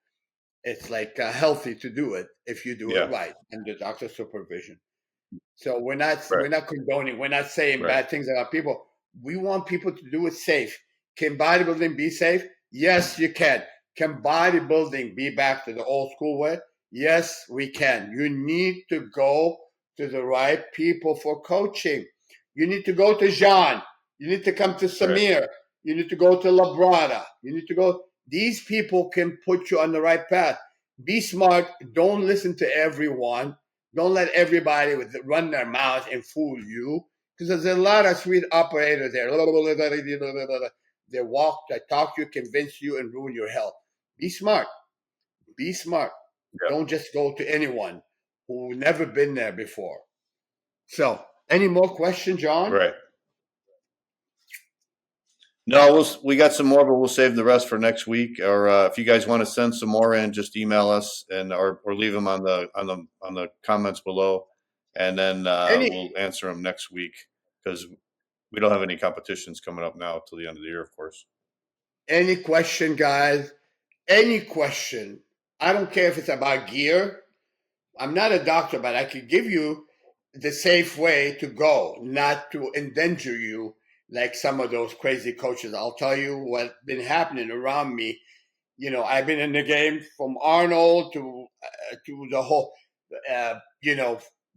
It's like healthy to do it if you do it right under doctor's supervision. So we're not condoning, we're not saying bad things about people. We want people to do it safe. Can bodybuilding be safe? Yes, you can. Can bodybuilding be back to the old school way? Yes, we can. You need to go to the right people for coaching. You need to go to Jean. You need to come to Samir. You need to go to Labrada. You need to go. These people can put you on the right path. Be smart. Don't listen to everyone. Don't let everybody run their mouth and fool you, because there's a lot of sweet operators there. They talk to you, convince you, and ruin your health. Be smart. Be smart. Don't just go to anyone who never been there before. So, any more questions, John? Right. No, we got some more, but we'll save the rest for next week. Or if you guys want to send some more in, just email us or leave them on the comments below, and then we'll answer them next week, because we don't have any competitions coming up now till the end of the year, of course. Any question, guys? Any question? I don't care if it's about gear. I'm not a doctor, but I could give you the safe way to go, not to endanger you like some of those crazy coaches. I'll tell you what's been happening around me. I've been in the game from Arnold to the whole,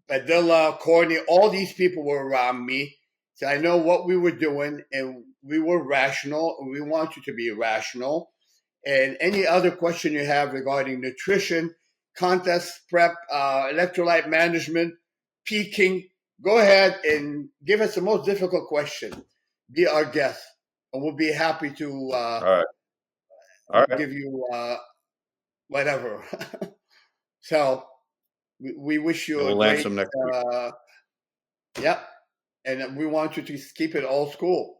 Padilla, Keone. All these people were around me, so I know what we were doing, and we were rational. And we want you to be rational. And any other question you have regarding nutrition, contest prep, electrolyte management, peaking, go ahead and give us the most difficult question. Be our guest, and we'll be happy to All right. give you whatever. So we wish you we'll a great. Answer them next week. And we want you to keep it old school.